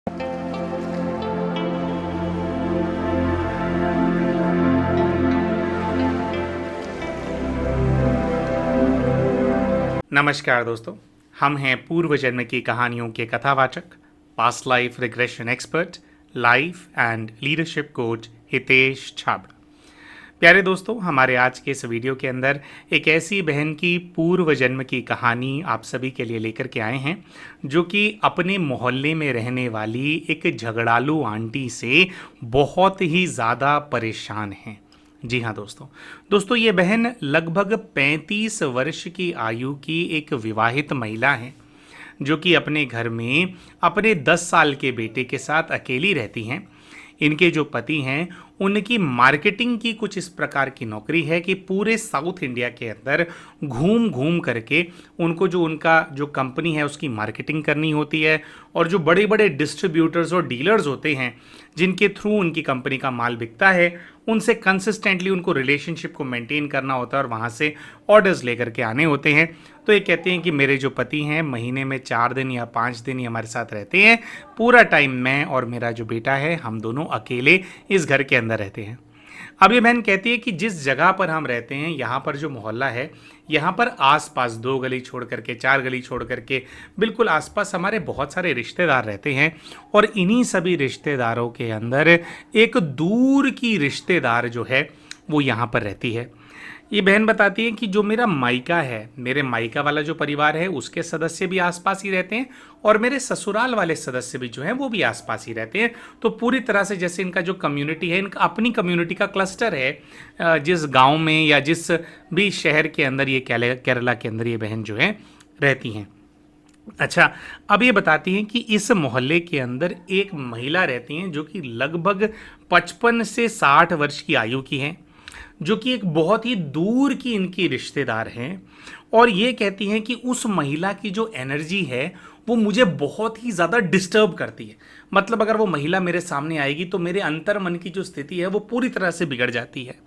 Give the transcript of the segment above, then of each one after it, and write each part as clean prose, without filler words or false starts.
नमस्कार दोस्तों, हम हैं पूर्व जन्म की कहानियों के कथावाचक, past life regression expert, life and leadership coach Hitesh Chhabra. प्यारे दोस्तों, हमारे आज के इस वीडियो के अंदर एक ऐसी बहन की पूर्व जन्म की कहानी आप सभी के लिए लेकर के आए हैं, जो कि अपने मोहल्ले में रहने वाली एक झगड़ालू आंटी से बहुत ही ज़्यादा परेशान हैं। जी हाँ दोस्तों, ये बहन लगभग 35 वर्ष की आयु की एक विवाहित महिला है, जो कि अपने घर में अपने 10 साल के बेटे के साथ अकेली रहती हैं। इनके जो पति हैं, उनकी मार्केटिंग की कुछ इस प्रकार की नौकरी है कि पूरे साउथ इंडिया के अंदर घूम घूम करके उनको उनका जो कंपनी है उसकी मार्केटिंग करनी होती है, और जो बड़े बड़े डिस्ट्रीब्यूटर्स और डीलर्स होते हैं जिनके थ्रू उनकी कंपनी का माल बिकता है, उनसे कंसिस्टेंटली उनको रिलेशनशिप को मेंटेन करना होता है और वहाँ से ऑर्डर्स लेकर के आने होते हैं। तो ये कहते हैं कि मेरे जो पति हैं महीने में 4 दिन या 5 दिन ही हमारे साथ रहते हैं, पूरा टाइम मैं और मेरा जो बेटा है हम दोनों अकेले इस घर के अंदर रहते हैं। अब ये बहन कहती है कि जिस जगह पर हम रहते हैं, यहाँ पर जो मोहल्ला है, यहाँ पर आसपास 2 गली छोड़ करके, 4 गली छोड़ करके बिल्कुल आसपास हमारे बहुत सारे रिश्तेदार रहते हैं, और इन्हीं सभी रिश्तेदारों के अंदर एक दूर की रिश्तेदार जो है वो यहाँ पर रहती है। ये बहन बताती है कि जो मेरा मायका है, मेरे मायका वाला जो परिवार है उसके सदस्य भी आसपास ही रहते हैं, और मेरे ससुराल वाले सदस्य भी जो हैं वो भी आसपास ही रहते हैं। तो पूरी तरह से जैसे इनका जो कम्युनिटी है, इनका अपनी कम्युनिटी का क्लस्टर है। जिस गांव में या जिस भी शहर के अंदर ये केरला के अंदर ये बहन जो है रहती हैं। अच्छा, अब ये बताती हैं कि इस मोहल्ले के अंदर एक महिला रहती हैं जो कि लगभग 55 से 60 वर्ष की आयु की हैं, जो कि एक बहुत ही दूर की इनकी रिश्तेदार हैं। और ये कहती हैं कि उस महिला की जो एनर्जी है वो मुझे बहुत ही ज़्यादा डिस्टर्ब करती है। मतलब अगर वो महिला मेरे सामने आएगी तो मेरे अंतर मन की जो स्थिति है वो पूरी तरह से बिगड़ जाती है।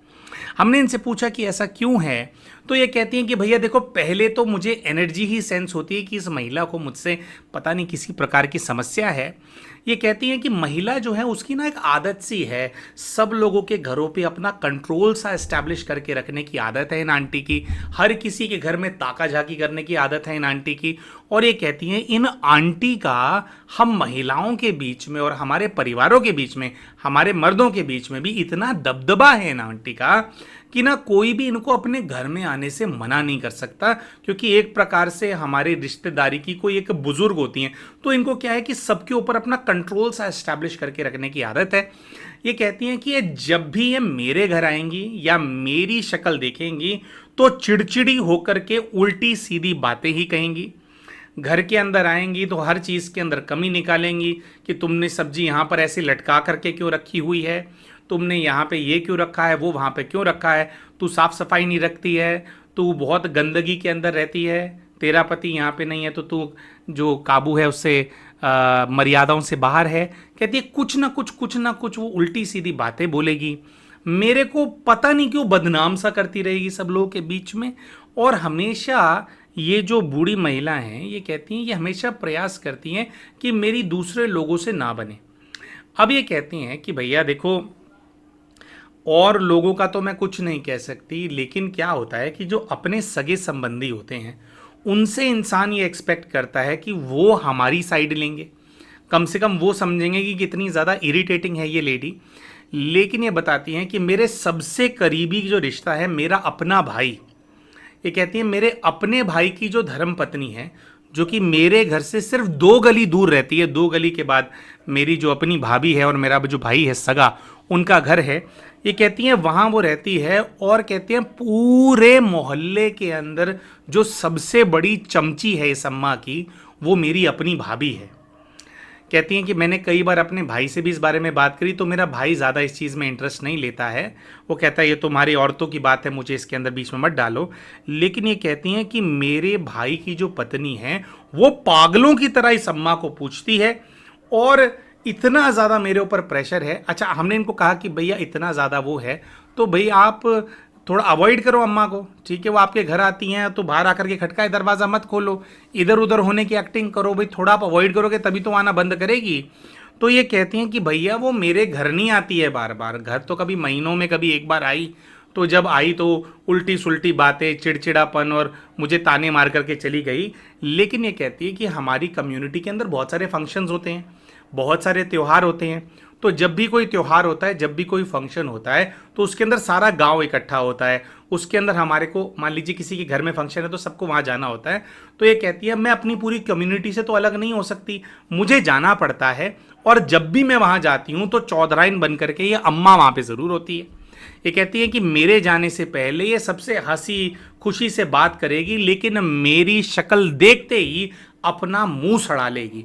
हमने इनसे पूछा कि ऐसा क्यों है, तो ये कहती हैं कि भैया देखो, पहले तो मुझे एनर्जी ही सेंस होती है कि इस महिला को मुझसे पता नहीं किसी प्रकार की समस्या है। ये कहती हैं कि महिला जो है उसकी ना एक आदत सी है, सब लोगों के घरों पे अपना कंट्रोल सा एस्टैब्लिश करके रखने की आदत है इन आंटी की। हर किसी के घर में ताका झाकी करने की आदत है इन आंटी की। और ये कहती हैं इन आंटी का हम महिलाओं के बीच में और हमारे परिवारों के बीच में, हमारे मर्दों के बीच में भी इतना दबदबा है इन आंटी का कि ना कोई भी इनको अपने घर में आने से मना नहीं कर सकता, क्योंकि एक प्रकार से हमारी रिश्तेदारी की कोई एक बुजुर्ग होती हैं। तो इनको क्या है कि सबके ऊपर अपना कंट्रोल सा एस्टैब्लिश करके रखने की आदत है। ये कहती हैं कि ये जब भी ये मेरे घर आएंगी या मेरी शक्ल देखेंगी तो चिड़चिड़ी होकर के उल्टी सीधी बातें ही कहेंगी। घर के अंदर आएंगी तो हर चीज़ के अंदर कमी निकालेंगी कि तुमने सब्जी यहाँ पर ऐसे लटका करके क्यों रखी हुई है, तुमने यहाँ पे ये क्यों रखा है, वो वहाँ पे क्यों रखा है, तू साफ सफाई नहीं रखती है, तू बहुत गंदगी के अंदर रहती है, तेरा पति यहाँ पे नहीं है तो तू जो काबू है उससे मर्यादाओं से बाहर है। कहती है कुछ ना कुछ वो उल्टी सीधी बातें बोलेगी, मेरे को पता नहीं क्यों बदनाम सा करती रहेगी सब लोगों के बीच में। और हमेशा ये जो बूढ़ी महिला हैं, ये कहती हैं, ये हमेशा प्रयास करती हैं कि मेरी दूसरे लोगों से ना बने। अब ये कहती हैं कि भैया देखो, और लोगों का तो मैं कुछ नहीं कह सकती, लेकिन क्या होता है कि जो अपने सगे संबंधी होते हैं उनसे इंसान ये एक्सपेक्ट करता है कि वो हमारी साइड लेंगे, कम से कम वो समझेंगे कि कितनी ज़्यादा इरिटेटिंग है ये लेडी। लेकिन ये बताती हैं कि मेरे सबसे करीबी जो रिश्ता है मेरा अपना भाई, ये कहती है मेरे अपने भाई की जो धर्म पत्नी है, जो कि मेरे घर से सिर्फ 2 गली दूर रहती है, 2 गली के बाद मेरी जो अपनी भाभी है और मेरा जो भाई है सगा, उनका घर है। ये कहती हैं वहाँ वो रहती है, और कहती हैं पूरे मोहल्ले के अंदर जो सबसे बड़ी चमची है इस अम्मा की, वो मेरी अपनी भाभी है। कहती हैं कि मैंने कई बार अपने भाई से भी इस बारे में बात करी, तो मेरा भाई ज़्यादा इस चीज़ में इंटरेस्ट नहीं लेता है। वो कहता है ये तुम्हारी औरतों की बात है, मुझे इसके अंदर बीच में मत डालो। लेकिन ये कहती हैं कि मेरे भाई की जो पत्नी है वो पागलों की तरह इस अम्मा को पूछती है, और इतना ज़्यादा मेरे ऊपर प्रेशर है। अच्छा, हमने इनको कहा कि भैया इतना ज़्यादा वो है तो भाई आप थोड़ा अवॉइड करो अम्मा को, ठीक है, वो आपके घर आती हैं तो बाहर आकर के खटकाए दरवाज़ा मत खोलो, इधर उधर होने की एक्टिंग करो, भाई थोड़ा आप अवॉइड करोगे तभी तो आना बंद करेगी। तो ये कहती हैं कि भैया वो मेरे घर नहीं आती है बार बार, घर तो कभी महीनों में कभी एक बार आई, तो जब आई तो उल्टी सुल्टी बातें, चिड़चिड़ापन और मुझे ताने मार करके चली गई। लेकिन ये कहती है कि हमारी कम्युनिटी के अंदर बहुत सारे फंक्शंस होते हैं, बहुत सारे त्यौहार होते हैं। तो जब भी कोई त्यौहार होता है, जब भी कोई फंक्शन होता है, तो उसके अंदर सारा गांव इकट्ठा होता है। उसके अंदर हमारे को, मान लीजिए किसी के घर में फंक्शन है तो सबको वहाँ जाना होता है। तो ये कहती है मैं अपनी पूरी कम्युनिटी से तो अलग नहीं हो सकती, मुझे जाना पड़ता है। और जब भी मैं वहाँ जाती हूँ तो चौधराइन बन करके ये अम्मा वहाँ पे ज़रूर होती है। ये कहती है कि मेरे जाने से पहले ये सबसे हंसी खुशी से बात करेगी, लेकिन मेरी शक्ल देखते ही अपना मुंह सड़ा लेगी।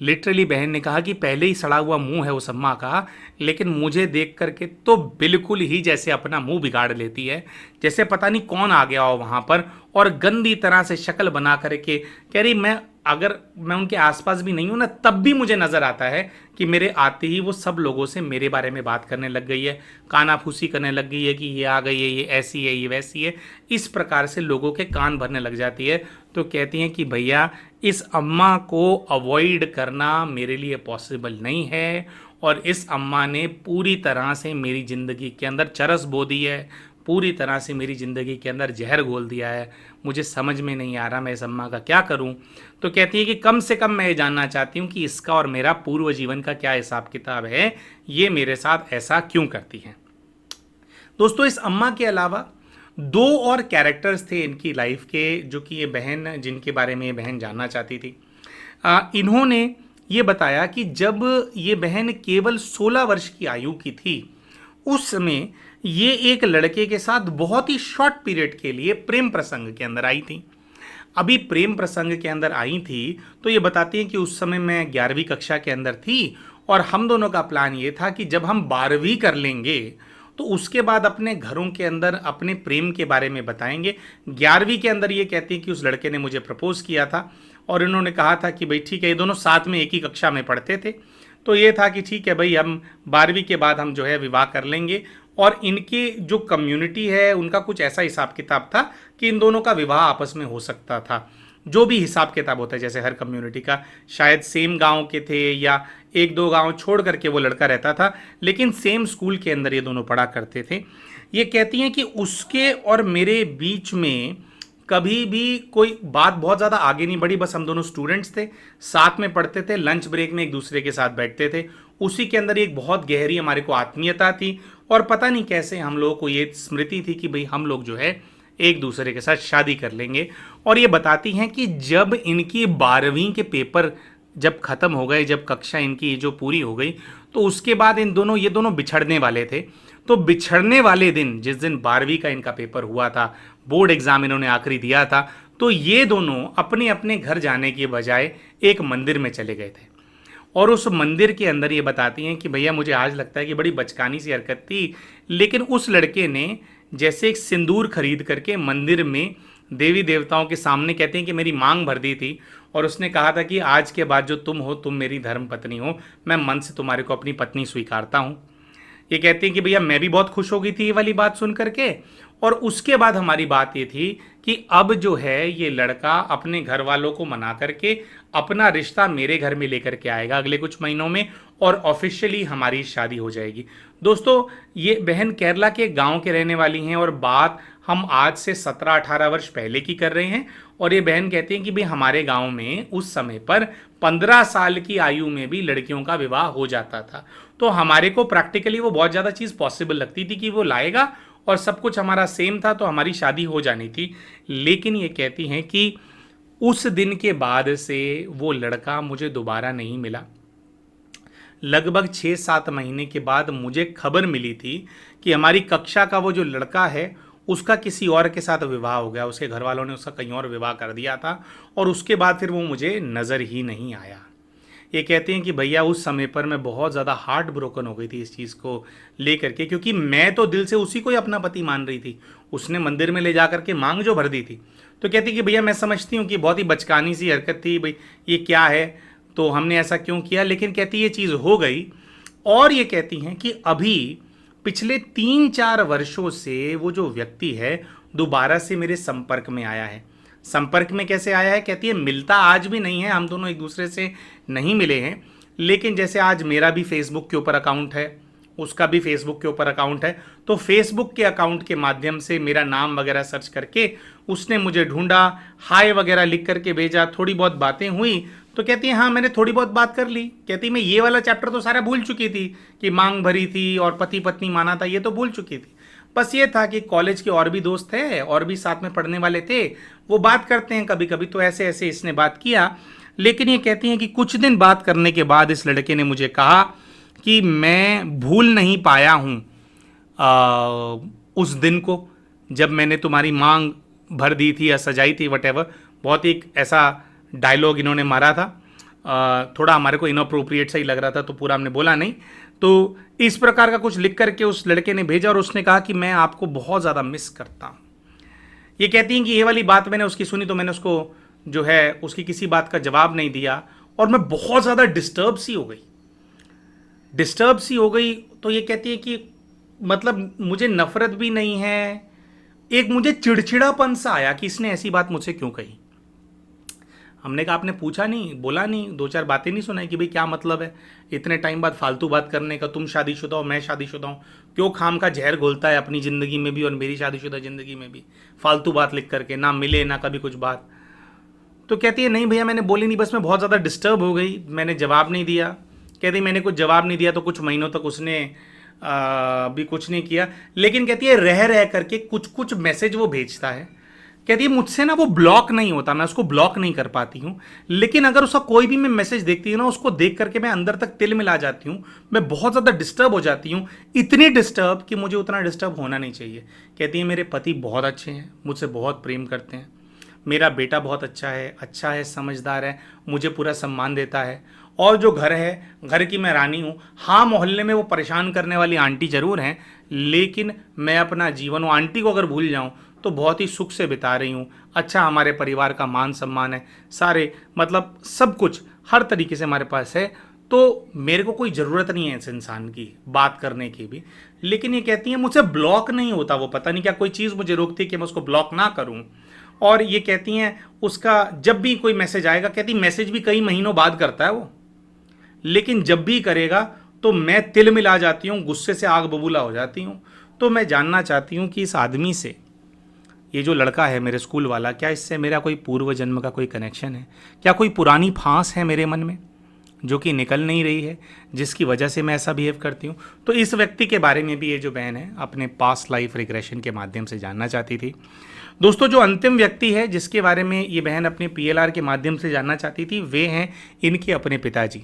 लिटरली बहन ने कहा कि पहले ही सड़ा हुआ मुंह है उस अम्मा का, लेकिन मुझे देख करके तो बिल्कुल ही जैसे अपना मुंह बिगाड़ लेती है, जैसे पता नहीं कौन आ गया हो वहाँ पर, और गंदी तरह से शक्ल बना करके कह रही मैं, अगर मैं उनके आसपास भी नहीं हूँ ना, तब भी मुझे नज़र आता है कि मेरे आते ही वो सब लोगों से मेरे बारे में बात करने लग गई है, कानाफूसी करने लग गई है कि ये आ गई है, ये ऐसी है, ये वैसी है, इस प्रकार से लोगों के कान भरने लग जाती है। तो कहती हैं कि भैया इस अम्मा को अवॉइड करना मेरे लिए पॉसिबल नहीं है, और इस अम्मा ने पूरी तरह से मेरी ज़िंदगी के अंदर चरस बो दी है, पूरी तरह से मेरी ज़िंदगी के अंदर जहर घोल दिया है। मुझे समझ में नहीं आ रहा मैं इस अम्मा का क्या करूं। तो कहती है कि कम से कम मैं ये जानना चाहती हूं कि इसका और मेरा पूर्व जीवन का क्या हिसाब किताब है, ये मेरे साथ ऐसा क्यों करती हैं। दोस्तों, इस अम्मा के अलावा दो और कैरेक्टर्स थे इनकी लाइफ के, जो कि ये बहन, जिनके बारे में ये बहन जानना चाहती थी। इन्होंने ये बताया कि जब ये बहन केवल 16 वर्ष की आयु की थी, उस समय ये एक लड़के के साथ बहुत ही शॉर्ट पीरियड के लिए प्रेम प्रसंग के अंदर आई थी। अभी प्रेम प्रसंग के अंदर आई थी तो ये बताती हैं कि उस समय मैं 11वीं कक्षा के अंदर थी, और हम दोनों का प्लान ये था कि जब हम 12वीं कर लेंगे तो उसके बाद अपने घरों के अंदर अपने प्रेम के बारे में बताएंगे। 11वीं के अंदर ये कहती है कि उस लड़के ने मुझे प्रपोज किया था, और इन्होंने कहा था कि भाई ठीक है, ये दोनों साथ में एक ही कक्षा में पढ़ते थे, तो ये था कि ठीक है भाई, हम 12वीं के बाद हम जो है विवाह कर लेंगे। और इनकी जो कम्युनिटी है उनका कुछ ऐसा हिसाब किताब था कि इन दोनों का विवाह आपस में हो सकता था, जो भी हिसाब किताब होता है, जैसे हर कम्युनिटी का, शायद सेम गांव के थे या एक दो गांव छोड़ करके वो लड़का रहता था, लेकिन सेम स्कूल के अंदर ये दोनों पढ़ा करते थे। ये कहती हैं कि उसके और मेरे बीच में कभी भी कोई बात बहुत ज़्यादा आगे नहीं बढ़ी, बस हम दोनों स्टूडेंट्स थे, साथ में पढ़ते थे, लंच ब्रेक में एक दूसरे के साथ बैठते थे, उसी के अंदर एक बहुत गहरी हमारे को आत्मीयता थी, और पता नहीं कैसे हम लोगों को ये स्मृति थी कि भाई हम लोग जो है एक दूसरे के साथ शादी कर लेंगे। और ये बताती हैं कि जब इनकी 12वीं के पेपर जब ख़त्म हो गए, जब कक्षा इनकी जो पूरी हो गई, तो उसके बाद ये दोनों बिछड़ने वाले थे। तो बिछड़ने वाले दिन, जिस दिन 12वीं का इनका पेपर हुआ था, बोर्ड एग्ज़ाम इन्होंने आखिरी दिया था, तो ये दोनों अपने अपने घर जाने के बजाय एक मंदिर में चले गए थे। और उस मंदिर के अंदर ये बताती हैं कि भैया मुझे आज लगता है कि बड़ी बचकानी सी हरकत थी, लेकिन उस लड़के ने जैसे एक सिंदूर खरीद करके मंदिर में देवी देवताओं के सामने, कहते हैं कि मेरी मांग भर दी थी, और उसने कहा था कि आज के बाद जो तुम हो, तुम मेरी धर्म पत्नी हो, मैं मन से तुम्हारे को अपनी पत्नी स्वीकारता हूँ। ये कहते हैं कि भैया मैं भी बहुत खुश हो गई थी ये वाली बात सुन करके। और उसके बाद हमारी बात ये थी कि अब जो है ये लड़का अपने घर वालों को मना करके अपना रिश्ता मेरे घर में लेकर के आएगा अगले कुछ महीनों में, और ऑफिशियली हमारी शादी हो जाएगी। दोस्तों, ये बहन केरला के गांव के रहने वाली हैं, और बात हम आज से 17-18 वर्ष पहले की कर रहे हैं। और ये बहन कहती हैं कि भाई हमारे गांव में उस समय पर 15 साल की आयु में भी लड़कियों का विवाह हो जाता था, तो हमारे को प्रैक्टिकली वो बहुत ज़्यादा चीज़ पॉसिबल लगती थी कि वो लाएगा और सब कुछ हमारा सेम था, तो हमारी शादी हो जानी थी। लेकिन ये कहती हैं कि उस दिन के बाद से वो लड़का मुझे दोबारा नहीं मिला। लगभग 6-7 महीने के बाद मुझे खबर मिली थी कि हमारी कक्षा का वो जो लड़का है उसका किसी और के साथ विवाह हो गया, उसके घर वालों ने उसका कहीं और विवाह कर दिया था, और उसके बाद फिर वो मुझे नज़र ही नहीं आया। ये कहते हैं कि भैया उस समय पर मैं बहुत ज़्यादा हार्ट ब्रोकन हो गई थी इस चीज़ को लेकर के, क्योंकि मैं तो दिल से उसी को ही अपना पति मान रही थी, उसने मंदिर में ले जा करके मांग जो भर दी थी। तो कहती कि भैया मैं समझती हूँ कि बहुत ही बचकानी सी हरकत थी, भाई ये क्या है, तो हमने ऐसा क्यों किया, लेकिन कहती ये चीज़ हो गई। और ये कहती हैं कि अभी पिछले 3-4 वर्षों से वो जो व्यक्ति है दोबारा से मेरे संपर्क में आया है। संपर्क में कैसे आया है, कहती है मिलता आज भी नहीं है, हम दोनों एक दूसरे से नहीं मिले हैं, लेकिन जैसे आज मेरा भी फेसबुक के ऊपर अकाउंट है, उसका भी फेसबुक के ऊपर अकाउंट है, तो फेसबुक के अकाउंट के माध्यम से मेरा नाम वगैरह सर्च करके उसने मुझे ढूंढा, हाय वगैरह लिख करके भेजा, थोड़ी बहुत बातें हुई। तो कहती है हाँ मैंने थोड़ी बहुत बात कर ली। कहती मैं ये वाला चैप्टर तो सारा भूल चुकी थी कि मांग भरी थी और पति पत्नी माना था, ये तो भूल चुकी थी। बस ये था कि कॉलेज के और भी दोस्त थे और भी साथ में पढ़ने वाले थे, वो बात करते हैं कभी कभी, तो ऐसे ऐसे इसने बात किया। लेकिन ये कहती हैं कि कुछ दिन बात करने के बाद इस लड़के ने मुझे कहा कि मैं भूल नहीं पाया हूँ उस दिन को जब मैंने तुम्हारी मांग भर दी थी या सजाई थी, वटेवर। बहुत ही एक ऐसा डायलॉग इन्होंने मारा था, थोड़ा हमारे को इनअप्रोप्रिएट सा ही लग रहा था, तो पूरा हमने बोला नहीं। तो इस प्रकार का कुछ लिख करके उस लड़के ने भेजा और उसने कहा कि मैं आपको बहुत ज़्यादा मिस करता हूँ। ये कहती हैं कि ये वाली बात मैंने उसकी सुनी तो मैंने उसको जो है उसकी किसी बात का जवाब नहीं दिया और मैं बहुत ज़्यादा डिस्टर्ब सी हो गई। तो ये कहती है कि मतलब मुझे नफरत भी नहीं है, एक मुझे चिड़चिड़ापन सा आया कि इसने ऐसी बात मुझसे क्यों कही। हमने कहा आपने पूछा नहीं, बोला नहीं, दो चार बातें नहीं सुनाई कि भाई क्या मतलब है इतने टाइम बाद फालतू बात करने का, तुम शादीशुदा हो मैं शादीशुदा हूँ, क्यों खाम का जहर घोलता है अपनी ज़िंदगी में भी और मेरी शादीशुदा ज़िंदगी में भी, फालतू बात लिख करके, ना मिले ना कभी कुछ बात। तो कहती है नहीं भैया मैंने बोली नहीं, बस मैं बहुत ज़्यादा डिस्टर्ब हो गई, मैंने जवाब नहीं दिया। कहती मैंने कुछ जवाब नहीं दिया तो कुछ महीनों तक उसने भी कुछ नहीं किया। लेकिन कहती है रह रह करके कुछ कुछ मैसेज वो भेजता है। कहती है मुझसे ना वो ब्लॉक नहीं होता, मैं उसको ब्लॉक नहीं कर पाती हूँ, लेकिन अगर उसका कोई भी मैं मैसेज देखती हूँ ना, उसको देख करके मैं अंदर तक तिल मिला जाती हूँ, मैं बहुत ज़्यादा डिस्टर्ब हो जाती हूँ, इतनी डिस्टर्ब कि मुझे उतना डिस्टर्ब होना नहीं चाहिए। कहती है मेरे पति बहुत अच्छे हैं, मुझसे बहुत प्रेम करते हैं, मेरा बेटा बहुत अच्छा है, समझदार है, मुझे पूरा सम्मान देता है, और जो घर है, घर की मैं रानी हूँ। हाँ मोहल्ले में वो परेशान करने वाली आंटी ज़रूर हैं, लेकिन मैं अपना जीवन वो आंटी को अगर भूल जाऊँ तो बहुत ही सुख से बिता रही हूँ। अच्छा हमारे परिवार का मान सम्मान है, सारे मतलब सब कुछ हर तरीके से हमारे पास है, तो मेरे को कोई ज़रूरत नहीं है इस इंसान की बात करने की भी। लेकिन ये कहती है मुझसे ब्लॉक नहीं होता, वो पता नहीं क्या कोई चीज़ मुझे रोकती है कि मैं उसको ब्लॉक ना करूँ। और ये कहती हैं उसका जब भी कोई मैसेज आएगा, कहती मैसेज भी कई महीनों बाद करता है वो, लेकिन जब भी करेगा तो मैं तिल मिला जाती हूँ, गुस्से से आग बबूला हो जाती हूँ। तो मैं जानना चाहती हूँ कि इस आदमी से, ये जो लड़का है मेरे स्कूल वाला, क्या इससे मेरा कोई पूर्व जन्म का कोई कनेक्शन है? क्या कोई पुरानी फांस है मेरे मन में जो कि निकल नहीं रही है, जिसकी वजह से मैं ऐसा बिहेव करती हूँ? तो इस व्यक्ति के बारे में भी ये जो बहन है अपने पास्ट लाइफ रिग्रेशन के माध्यम से जानना चाहती थी। दोस्तों जो अंतिम व्यक्ति है जिसके बारे में ये बहन अपने PLR के माध्यम से जानना चाहती थी, वे हैं इनके अपने पिताजी।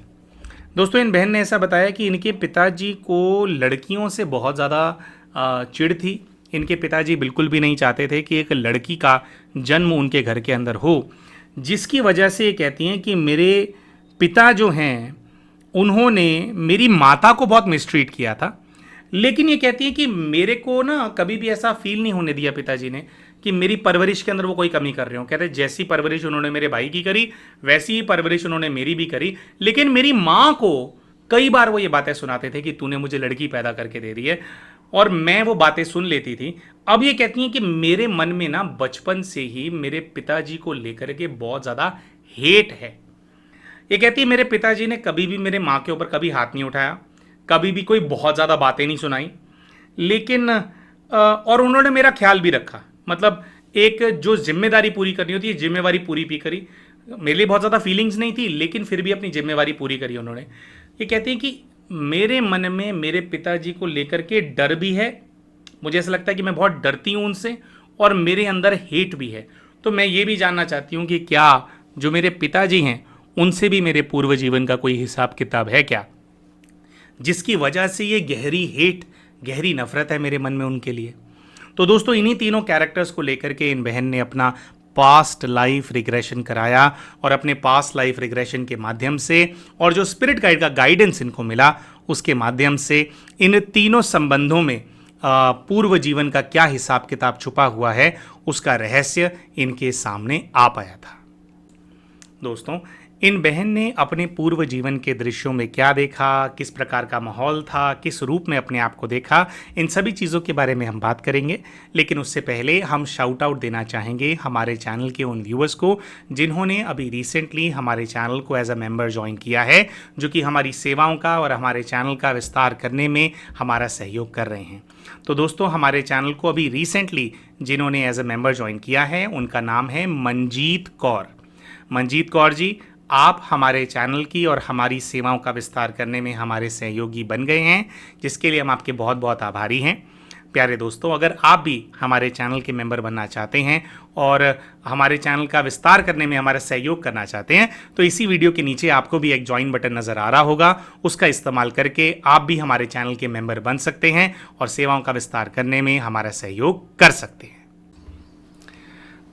दोस्तों इन बहन ने ऐसा बताया कि इनके पिताजी को लड़कियों से बहुत ज़्यादा चिढ़ थी। इनके पिताजी बिल्कुल भी नहीं चाहते थे कि एक लड़की का जन्म उनके घर के अंदर हो, जिसकी वजह से ये कहती हैं कि मेरे पिता जो हैं उन्होंने मेरी माता को बहुत मिसट्रीट किया था। लेकिन ये कहती है कि मेरे को ना कभी भी ऐसा फील नहीं होने दिया पिताजी ने कि मेरी परवरिश के अंदर वो कोई कमी कर रहे हो। कहते जैसी परवरिश उन्होंने मेरे भाई की करी वैसी ही परवरिश उन्होंने मेरी भी करी। लेकिन मेरी माँ को कई बार वो ये बातें सुनाते थे कि तूने मुझे लड़की पैदा करके दे दी है, और मैं वो बातें सुन लेती थी। अब ये कहती हैं कि मेरे मन में ना बचपन से ही मेरे पिताजी को लेकर के बहुत ज़्यादा हेट है। ये कहती है मेरे पिताजी ने कभी भी मेरे माँ के ऊपर कभी हाथ नहीं उठाया, कभी भी कोई बहुत ज़्यादा बातें नहीं सुनाई, लेकिन और उन्होंने मेरा ख्याल भी रखा। मतलब एक जो जिम्मेदारी पूरी करनी होती है, जिम्मेवारी पूरी भी करी। मेरे लिए बहुत ज़्यादा फीलिंग्स नहीं थी, लेकिन फिर भी अपनी जिम्मेवारी पूरी करी उन्होंने। ये कहती हैं कि मेरे मन में मेरे पिताजी को लेकर के डर भी है, मुझे ऐसा लगता है कि मैं बहुत डरती हूँ उनसे, और मेरे अंदर हेट भी है। तो मैं ये भी जानना चाहती हूँ कि क्या जो मेरे पिताजी हैं उनसे भी मेरे पूर्व जीवन का कोई हिसाब किताब है क्या, जिसकी वजह से ये गहरी हेट, गहरी नफरत है मेरे मन में उनके लिए। तो दोस्तों इन्हीं तीनों कैरेक्टर्स को लेकर के इन बहन ने अपना पास्ट लाइफ रिग्रेशन कराया, और अपने पास्ट लाइफ रिग्रेशन के माध्यम से और जो स्पिरिट गाइड का गाइडेंस इनको मिला उसके माध्यम से इन तीनों संबंधों में पूर्व जीवन का क्या हिसाब किताब छुपा हुआ है उसका रहस्य इनके सामने आ पाया था। दोस्तों इन बहन ने अपने पूर्व जीवन के दृश्यों में क्या देखा, किस प्रकार का माहौल था, किस रूप में अपने आप को देखा, इन सभी चीज़ों के बारे में हम बात करेंगे। लेकिन उससे पहले हम शाउट आउट देना चाहेंगे हमारे चैनल के उन व्यूअर्स को जिन्होंने अभी रिसेंटली हमारे चैनल को एज अ मेंबर ज्वाइन किया है, जो कि हमारी सेवाओं का और हमारे चैनल का विस्तार करने में हमारा सहयोग कर रहे हैं। तो दोस्तों, हमारे चैनल को अभी रिसेंटली जिन्होंने एज अ मेंबर ज्वाइन किया है उनका नाम है मंजीत कौर। मंजीत कौर जी, आप हमारे चैनल की और हमारी सेवाओं का विस्तार करने में हमारे सहयोगी बन गए हैं, जिसके लिए हम आपके बहुत बहुत आभारी हैं। प्यारे दोस्तों, अगर आप भी हमारे चैनल के मेंबर बनना चाहते हैं और हमारे चैनल का विस्तार करने में हमारा सहयोग करना चाहते हैं, तो इसी वीडियो के नीचे आपको भी एक ज्वाइन बटन नज़र आ रहा होगा। उसका इस्तेमाल करके आप भी हमारे चैनल के मेंबर बन सकते हैं और सेवाओं का विस्तार करने में हमारा सहयोग कर सकते हैं।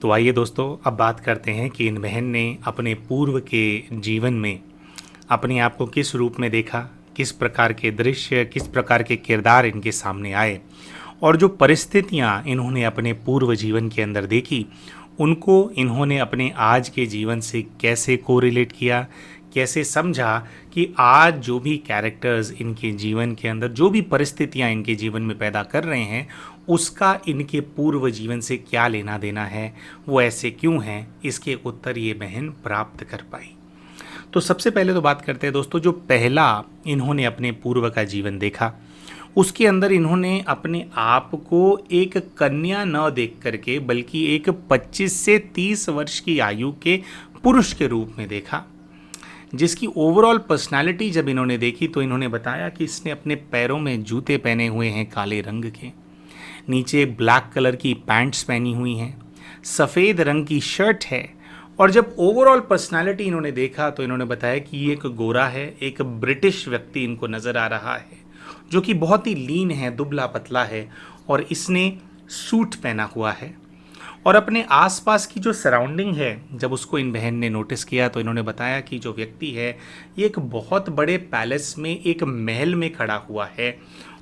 तो आइए दोस्तों, अब बात करते हैं कि इन बहन ने अपने पूर्व के जीवन में अपने आप को किस रूप में देखा, किस प्रकार के दृश्य, किस प्रकार के किरदार इनके सामने आए और जो परिस्थितियां इन्होंने अपने पूर्व जीवन के अंदर देखी, उनको इन्होंने अपने आज के जीवन से कैसे कोरिलेट किया, कैसे समझा कि आज जो भी कैरेक्टर्स इनके जीवन के अंदर, जो भी परिस्थितियां इनके जीवन में पैदा कर रहे हैं, उसका इनके पूर्व जीवन से क्या लेना देना है, वो ऐसे क्यों हैं, इसके उत्तर ये बहन प्राप्त कर पाई। तो सबसे पहले तो बात करते हैं दोस्तों, जो पहला इन्होंने अपने पूर्व का जीवन देखा, उसके अंदर इन्होंने अपने आप को एक कन्या न देख करके बल्कि एक 25 से 30 वर्ष की आयु के पुरुष के रूप में देखा, जिसकी ओवरऑल पर्सनालिटी जब इन्होंने देखी तो इन्होंने बताया कि इसने अपने पैरों में जूते पहने हुए हैं काले रंग के, नीचे ब्लैक कलर की पैंट्स पहनी हुई हैं, सफ़ेद रंग की शर्ट है। और जब ओवरऑल पर्सनालिटी इन्होंने देखा तो इन्होंने बताया कि ये एक गोरा है, एक ब्रिटिश व्यक्ति इनको नज़र आ रहा है, जो कि बहुत ही लीन है, दुबला पतला है और इसने सूट पहना हुआ है। और अपने आसपास की जो सराउंडिंग है, जब उसको इन बहन ने नोटिस किया तो इन्होंने बताया कि जो व्यक्ति है ये एक बहुत बड़े पैलेस में, एक महल में खड़ा हुआ है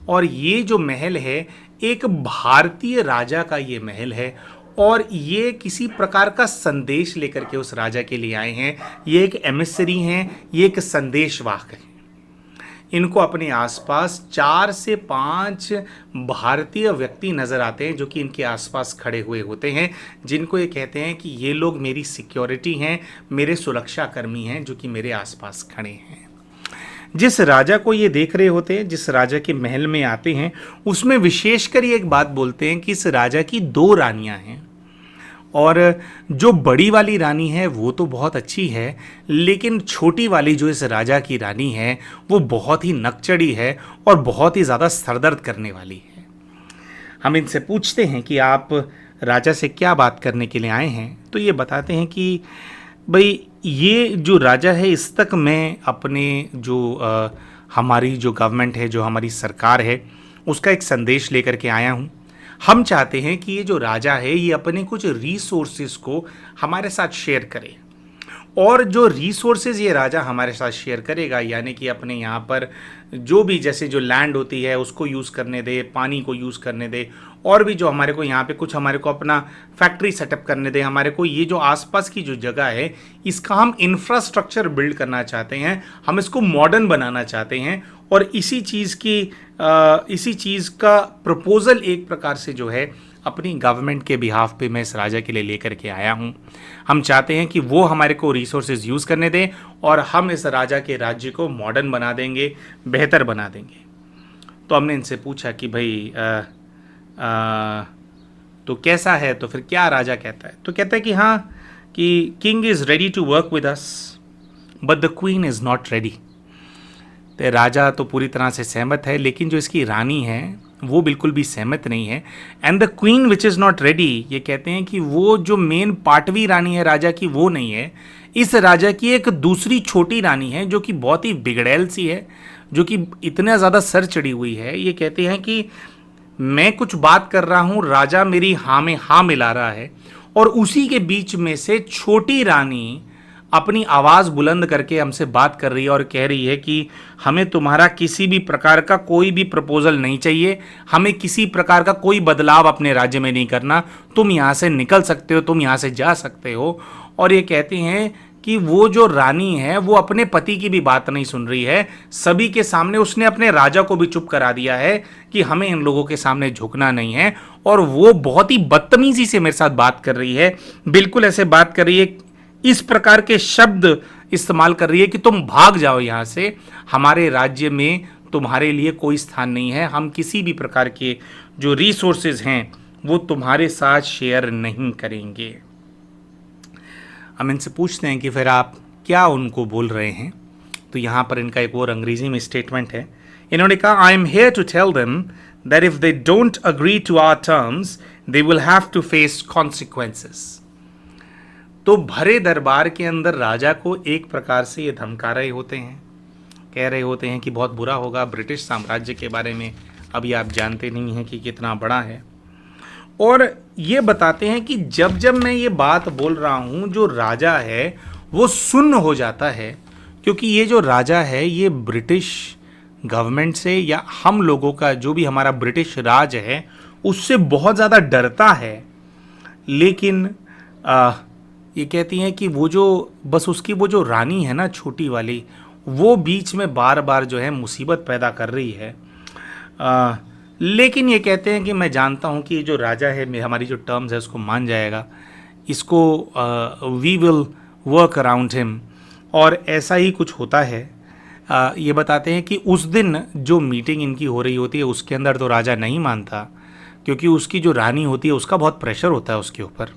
और ये जो महल है एक भारतीय राजा का ये महल है और ये किसी प्रकार का संदेश लेकर के उस राजा के लिए आए हैं। ये एक एमिसरी हैं, ये एक संदेशवाहक हैं। इनको अपने आसपास 4 से 5 भारतीय व्यक्ति नज़र आते हैं जो कि इनके आसपास खड़े हुए होते हैं, जिनको ये कहते हैं कि ये लोग मेरी सिक्योरिटी हैं, मेरे सुरक्षा कर्मी हैं जो कि मेरे आसपास खड़े हैं। जिस राजा को ये देख रहे होते हैं, जिस राजा के महल में आते हैं, उसमें विशेषकर ये एक बात बोलते हैं कि इस राजा की 2 रानियां हैं और जो बड़ी वाली रानी है वो तो बहुत अच्छी है, लेकिन छोटी वाली जो इस राजा की रानी है वो बहुत ही नकचड़ी है और बहुत ही ज़्यादा सरदर्द करने वाली है। हम इनसे पूछते हैं कि आप राजा से क्या बात करने के लिए आए हैं, तो ये बताते हैं कि भाई ये जो राजा है, इस तक मैं अपने जो हमारी जो गवर्नमेंट है, जो हमारी सरकार है, उसका एक संदेश लेकर के आया हूँ। हम चाहते हैं कि ये जो राजा है ये अपने कुछ रिसोर्सेज को हमारे साथ शेयर करे और जो रिसोर्सेज ये राजा हमारे साथ शेयर करेगा, यानी कि अपने यहाँ पर जो भी जैसे जो लैंड होती है उसको यूज़ करने दे, पानी को यूज़ करने दे और भी जो हमारे को यहाँ पे कुछ हमारे को अपना फैक्ट्री सेटअप करने दे, हमारे को ये जो आसपास की जो जगह है इसका हम इंफ्रास्ट्रक्चर बिल्ड करना चाहते हैं, हम इसको मॉडर्न बनाना चाहते हैं और इसी चीज़ का प्रपोज़ल एक प्रकार से जो है अपनी गवर्नमेंट के बिहाफ पे मैं इस राजा के लिए लेकर के आया हूँ। हम चाहते हैं कि वो हमारे को रिसोर्सेज यूज़ करने दें और हम इस राजा के राज्य को मॉडर्न बना देंगे, बेहतर बना देंगे। तो हमने इनसे पूछा कि भाई तो कैसा है, तो फिर क्या राजा कहता है, तो कहता है कि हाँ, कि king is ready to work with us but the queen is not ready. तो राजा तो पूरी तरह से सहमत है, लेकिन जो इसकी रानी है वो बिल्कुल भी सहमत नहीं है। And the queen which is not ready, ये कहते हैं कि वो जो मेन पाटवी रानी है राजा की वो नहीं है, इस राजा की एक दूसरी छोटी रानी है जो कि बहुत ही बिगड़ैल सी है, जो कि इतना ज़्यादा सर चढ़ी हुई है। ये कहते हैं कि मैं कुछ बात कर रहा हूँ, राजा मेरी हाँ में हाँ मिला रहा है और उसी के बीच में से छोटी रानी अपनी आवाज़ बुलंद करके हमसे बात कर रही है और कह रही है कि हमें तुम्हारा किसी भी प्रकार का कोई भी प्रपोजल नहीं चाहिए, हमें किसी प्रकार का कोई बदलाव अपने राज्य में नहीं करना, तुम यहाँ से निकल सकते हो, तुम यहाँ से जा सकते हो। और ये कहते हैं कि वो जो रानी है वो अपने पति की भी बात नहीं सुन रही है। सभी के सामने उसने अपने राजा को भी चुप करा दिया है कि हमें इन लोगों के सामने झुकना नहीं है, और वो बहुत ही बदतमीजी से मेरे साथ बात कर रही है। बिल्कुल ऐसे बात कर रही है, इस प्रकार के शब्द इस्तेमाल कर रही है कि तुम भाग जाओ यहाँ से, हमारे राज्य में तुम्हारे लिए कोई स्थान नहीं है, हम किसी भी प्रकार के जो रिसोर्सेज हैं वो तुम्हारे साथ शेयर नहीं करेंगे। हम इनसे पूछते हैं कि फिर आप क्या उनको बोल रहे हैं। तो यहाँ पर इनका एक और अंग्रेजी में स्टेटमेंट है। इन्होंने कहा, I am here to tell them that if they don't agree to our terms they will have to face consequences. तो भरे दरबार के अंदर राजा को एक प्रकार से ये धमका रहे होते हैं, कह रहे होते हैं कि बहुत बुरा होगा। ब्रिटिश साम्राज्य के बारे में अभी आप जानते नहीं हैं कि कितना बड़ा है, और ये बताते हैं कि जब जब मैं ये बात बोल रहा हूँ जो राजा है वो सुन्न हो जाता है, क्योंकि ये जो राजा है ये ब्रिटिश गवर्नमेंट से या हम लोगों का जो भी हमारा ब्रिटिश राज है उससे बहुत ज़्यादा डरता है। लेकिन ये कहती हैं कि वो जो बस उसकी वो जो रानी है ना छोटी वाली, वो बीच में बार बार जो है मुसीबत पैदा कर रही है। लेकिन ये कहते हैं कि मैं जानता हूँ कि ये जो राजा है हमारी जो टर्म्स है उसको मान जाएगा, इसको we will work around him, और ऐसा ही कुछ होता है। ये बताते हैं कि उस दिन जो मीटिंग इनकी हो रही होती है उसके अंदर तो राजा नहीं मानता, क्योंकि उसकी जो रानी होती है उसका बहुत प्रेशर होता है उसके ऊपर।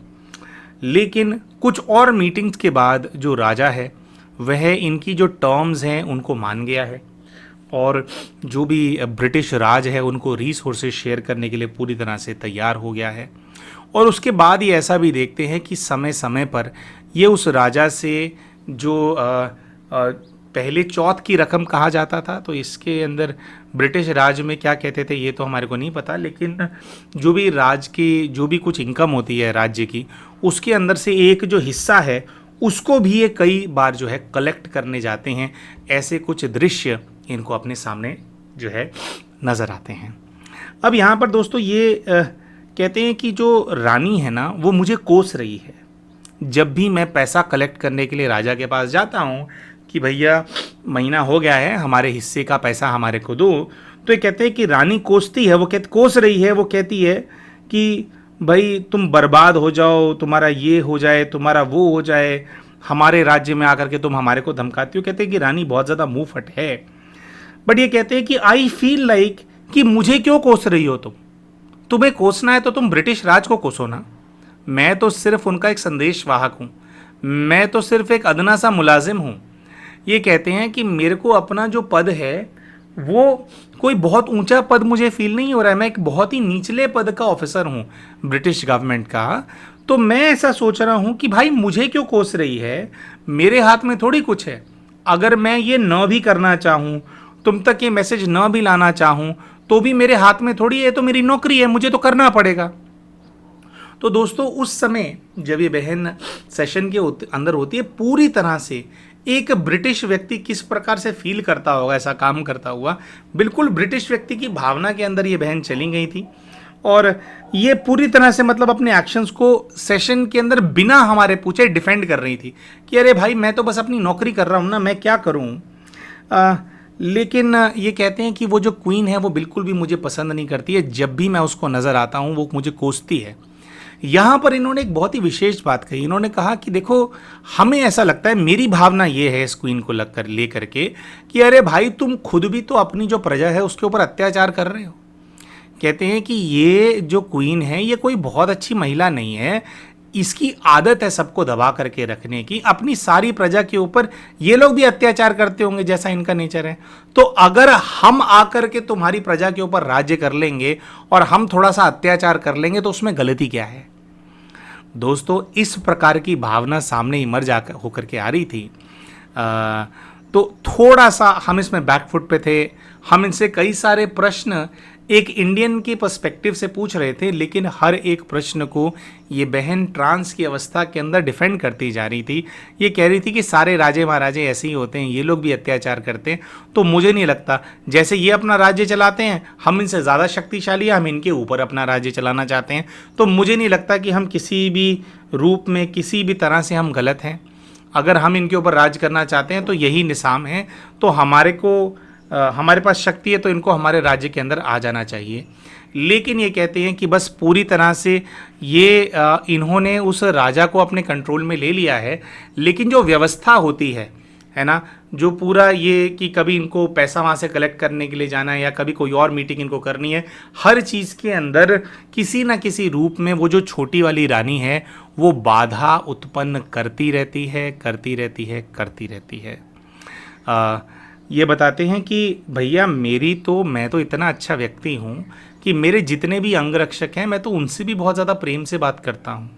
लेकिन कुछ और मीटिंग्स के बाद जो राजा है वह इनकी जो टर्म्स हैं उनको मान गया है, और जो भी ब्रिटिश राज है उनको रिसोर्सेज शेयर करने के लिए पूरी तरह से तैयार हो गया है। और उसके बाद ये ऐसा भी देखते हैं कि समय समय पर ये उस राजा से जो पहले चौथ की रकम कहा जाता था, तो इसके अंदर ब्रिटिश राज में क्या कहते थे ये तो हमारे को नहीं पता, लेकिन जो भी राज की जो भी कुछ इनकम होती है राज्य की, उसके अंदर से एक जो हिस्सा है उसको भी ये कई बार जो है कलेक्ट करने जाते हैं। ऐसे कुछ दृश्य इनको अपने सामने जो है नज़र आते हैं। अब यहाँ पर दोस्तों ये कहते हैं कि जो रानी है ना वो मुझे कोस रही है। जब भी मैं पैसा कलेक्ट करने के लिए राजा के पास जाता हूँ कि भैया महीना हो गया है, हमारे हिस्से का पैसा हमारे को दो, तो ये कहते हैं कि रानी कोसती है, वो कोस रही है। वो कहती है कि भाई तुम बर्बाद हो जाओ, तुम्हारा ये हो जाए, तुम्हारा वो हो जाए, हमारे राज्य में आकर के तुम हमारे को धमकाती हो। कहते हैं कि रानी बहुत ज़्यादा मुँह फट है। बट ये कहते हैं कि आई फील लाइक कि मुझे क्यों कोस रही हो तुम, तुम्हें कोसना है तो तुम ब्रिटिश राज को कोसो ना, मैं तो सिर्फ उनका एक संदेशवाहक हूँ, मैं तो सिर्फ एक अदना सा मुलाजिम हूँ। ये कहते हैं कि मेरे को अपना जो पद है वो कोई बहुत ऊंचा पद मुझे फील नहीं हो रहा है, मैं एक बहुत ही निचले पद का ऑफिसर हूँ ब्रिटिश गवर्नमेंट का। तो मैं ऐसा सोच रहा हूँ कि भाई मुझे क्यों कोस रही है, मेरे हाथ में थोड़ी कुछ है। अगर मैं ये न भी करना चाहूँ, तुम तक ये मैसेज न भी लाना चाहूँ, तो भी मेरे हाथ में थोड़ी है, तो मेरी नौकरी है, मुझे तो करना पड़ेगा। तो दोस्तों उस समय जब ये बहन सेशन के अंदर होती है, पूरी तरह से एक ब्रिटिश व्यक्ति किस प्रकार से फील करता होगा ऐसा काम करता हुआ, बिल्कुल ब्रिटिश व्यक्ति की भावना के अंदर ये बहन चली गई थी। और ये पूरी तरह से मतलब अपने एक्शंस को सेशन के अंदर बिना हमारे पूछे डिफेंड कर रही थी कि अरे भाई मैं तो बस अपनी नौकरी कर रहा हूँ ना, मैं क्या करूँ। लेकिन ये कहते हैं कि वो जो क्वीन है वो बिल्कुल भी मुझे पसंद नहीं करती है, जब भी मैं उसको नज़र आता हूँ वो मुझे कोसती है। यहाँ पर इन्होंने एक बहुत ही विशेष बात कही। इन्होंने कहा कि देखो हमें ऐसा लगता है, मेरी भावना ये है इस क्वीन को ले करके कि अरे भाई तुम खुद भी तो अपनी जो प्रजा है उसके ऊपर अत्याचार कर रहे हो। कहते हैं कि ये जो क्वीन है ये कोई बहुत अच्छी महिला नहीं है, इसकी आदत है सबको दबा करके रखने की, अपनी सारी प्रजा के ऊपर ये लोग भी अत्याचार करते होंगे जैसा इनका नेचर है। तो अगर हम आकर के तुम्हारी प्रजा के ऊपर राज्य कर लेंगे और हम थोड़ा सा अत्याचार कर लेंगे तो उसमें गलती क्या है। दोस्तों इस प्रकार की भावना सामने इमर्ज होकर के आ रही थी। तो थोड़ा सा हम इसमें बैकफुट पे थे। हम इनसे कई सारे प्रश्न एक इंडियन के पर्सपेक्टिव से पूछ रहे थे, लेकिन हर एक प्रश्न को ये बहन ट्रांस की अवस्था के अंदर डिफेंड करती जा रही थी। ये कह रही थी कि सारे राजे महाराजे ऐसे ही होते हैं, ये लोग भी अत्याचार करते हैं, तो मुझे नहीं लगता जैसे ये अपना राज्य चलाते हैं हम इनसे ज़्यादा शक्तिशाली हैं, हम इनके ऊपर अपना राज्य चलाना चाहते हैं, तो मुझे नहीं लगता कि हम किसी भी रूप में किसी भी तरह से हम गलत हैं। अगर हम इनके ऊपर राज करना चाहते हैं तो यही निशान है, तो हमारे पास शक्ति है तो इनको हमारे राज्य के अंदर आ जाना चाहिए। लेकिन ये कहते हैं कि बस पूरी तरह से इन्होंने उस राजा को अपने कंट्रोल में ले लिया है, लेकिन जो व्यवस्था होती है ना, जो पूरा ये कि कभी इनको पैसा वहाँ से कलेक्ट करने के लिए जाना है या कभी कोई और मीटिंग इनको करनी है, हर चीज़ के अंदर किसी ना किसी रूप में वो जो छोटी वाली रानी है वो बाधा उत्पन्न करती रहती है, करती रहती है, करती रहती है। ये बताते हैं कि भैया मैं तो इतना अच्छा व्यक्ति हूँ कि मेरे जितने भी अंगरक्षक हैं मैं तो उनसे भी बहुत ज़्यादा प्रेम से बात करता हूँ,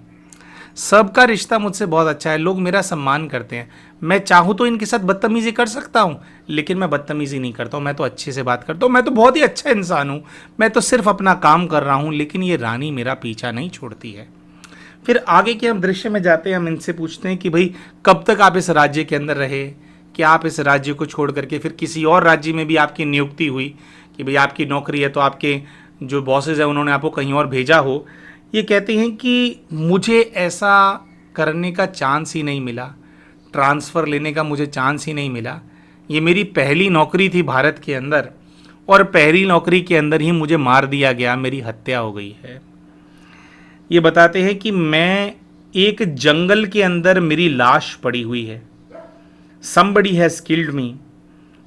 सबका रिश्ता मुझसे बहुत अच्छा है, लोग मेरा सम्मान करते हैं। मैं चाहूँ तो इनके साथ बदतमीज़ी कर सकता हूँ, लेकिन मैं बदतमीज़ी नहीं करता हूँ, मैं तो अच्छे से बात करता हूँ, मैं तो बहुत ही अच्छा इंसान हूँ, मैं तो सिर्फ अपना काम कर रहा हूँ। लेकिन ये रानी मेरा पीछा नहीं छोड़ती है। फिर आगे के हम दृश्य में जाते हैं, हम इनसे पूछते हैं कि भाई कब तक आप इस राज्य के अंदर रहे, क्या आप इस राज्य को छोड़ करके फिर किसी और राज्य में भी आपकी नियुक्ति हुई कि भाई आपकी नौकरी है तो आपके जो बॉसेज हैं उन्होंने आपको कहीं और भेजा हो। ये कहते हैं कि मुझे ऐसा करने का चांस ही नहीं मिला, ट्रांसफ़र लेने का मुझे चांस ही नहीं मिला। ये मेरी पहली नौकरी थी भारत के अंदर और पहली नौकरी के अंदर ही मुझे मार दिया गया, मेरी हत्या हो गई है। ये बताते हैं कि मैं एक जंगल के अंदर मेरी लाश पड़ी हुई है, somebody has killed me।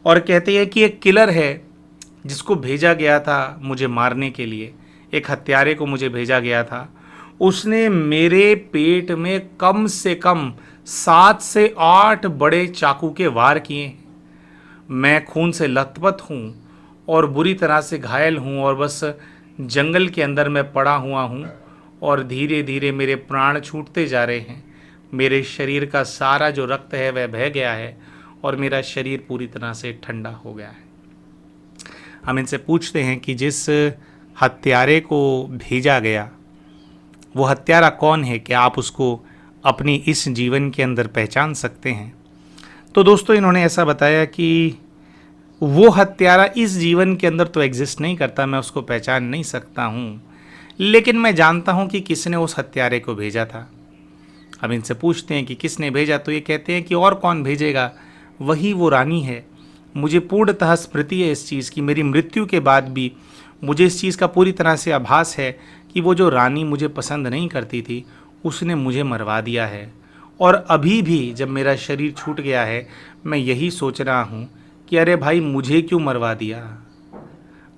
और कहते हैं कि एक किलर है जिसको भेजा गया था मुझे मारने के लिए, एक हत्यारे को मुझे भेजा गया था, उसने मेरे पेट में कम से कम 7 से 8 बड़े चाकू के वार किए। मैं खून से लथपथ हूँ और बुरी तरह से घायल हूँ और बस जंगल के अंदर मैं पड़ा हुआ हूँ और धीरे धीरे मेरे प्राण छूटते जा रहे हैं। मेरे शरीर का सारा जो रक्त है वह बह गया है और मेरा शरीर पूरी तरह से ठंडा हो गया है। हम इनसे पूछते हैं कि जिस हत्यारे को भेजा गया वो हत्यारा कौन है, क्या आप उसको अपनी इस जीवन के अंदर पहचान सकते हैं। तो दोस्तों इन्होंने ऐसा बताया कि वो हत्यारा इस जीवन के अंदर तो एग्जिस्ट नहीं करता, मैं उसको पहचान नहीं सकता हूँ, लेकिन मैं जानता हूँ कि किसने उस हत्यारे को भेजा था। हम इनसे पूछते हैं कि किसने भेजा, तो ये कहते हैं कि और कौन भेजेगा, वही वो रानी है। मुझे पूर्णतः स्मृति है इस चीज़ की, मेरी मृत्यु के बाद भी मुझे इस चीज़ का पूरी तरह से आभास है कि वो जो रानी मुझे पसंद नहीं करती थी उसने मुझे मरवा दिया है। और अभी भी जब मेरा शरीर छूट गया है मैं यही सोच रहा हूँ कि अरे भाई मुझे क्यों मरवा दिया,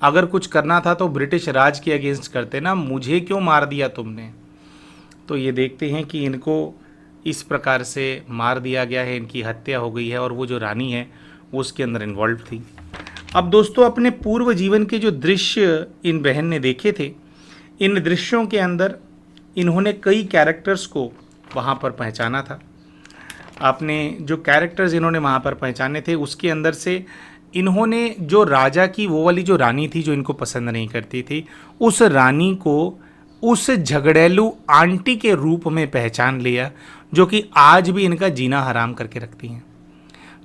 अगर कुछ करना था तो ब्रिटिश राज के अगेंस्ट करते ना, मुझे क्यों मार दिया तुमने। तो ये देखते हैं कि इनको इस प्रकार से मार दिया गया है, इनकी हत्या हो गई है और वो जो रानी है वो उसके अंदर इन्वॉल्व थी। अब दोस्तों अपने पूर्व जीवन के जो दृश्य इन बहन ने देखे थे, इन दृश्यों के अंदर इन्होंने कई कैरेक्टर्स को वहाँ पर पहचाना था। आपने जो कैरेक्टर्स इन्होंने वहाँ पर पहचाने थे उसके अंदर से इन्होंने जो राजा की वो वाली जो रानी थी जो इनको पसंद नहीं करती थी, उस रानी को उस झगड़ेलू आंटी के रूप में पहचान लिया जो कि आज भी इनका जीना हराम करके रखती हैं,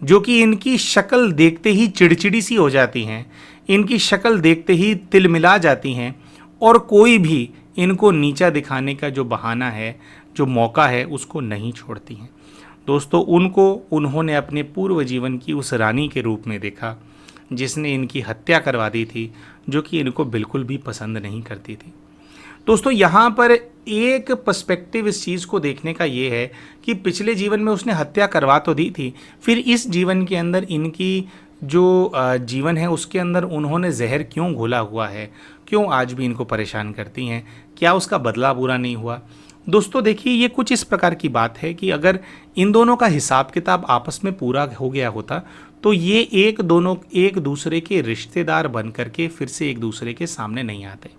जो कि इनकी शक्ल देखते ही चिड़चिड़ी सी हो जाती हैं, इनकी शक्ल देखते ही तिलमिला जाती हैं और कोई भी इनको नीचा दिखाने का जो बहाना है, जो मौका है, उसको नहीं छोड़ती हैं। दोस्तों उन्होंने अपने पूर्व जीवन की उस रानी के रूप में देखा जिसने इनकी हत्या करवा दी थी, जो कि इनको बिल्कुल भी पसंद नहीं करती थी। दोस्तों यहाँ पर एक पर्सपेक्टिव इस चीज़ को देखने का ये है कि पिछले जीवन में उसने हत्या करवा तो दी थी, फिर इस जीवन के अंदर इनकी जो जीवन है उसके अंदर उन्होंने जहर क्यों घोला हुआ है, क्यों आज भी इनको परेशान करती हैं, क्या उसका बदला पूरा नहीं हुआ। दोस्तों देखिए ये कुछ इस प्रकार की बात है कि अगर इन दोनों का हिसाब किताब आपस में पूरा हो गया होता तो ये एक दूसरे के रिश्तेदार बन करके फिर से एक दूसरे के सामने नहीं आते।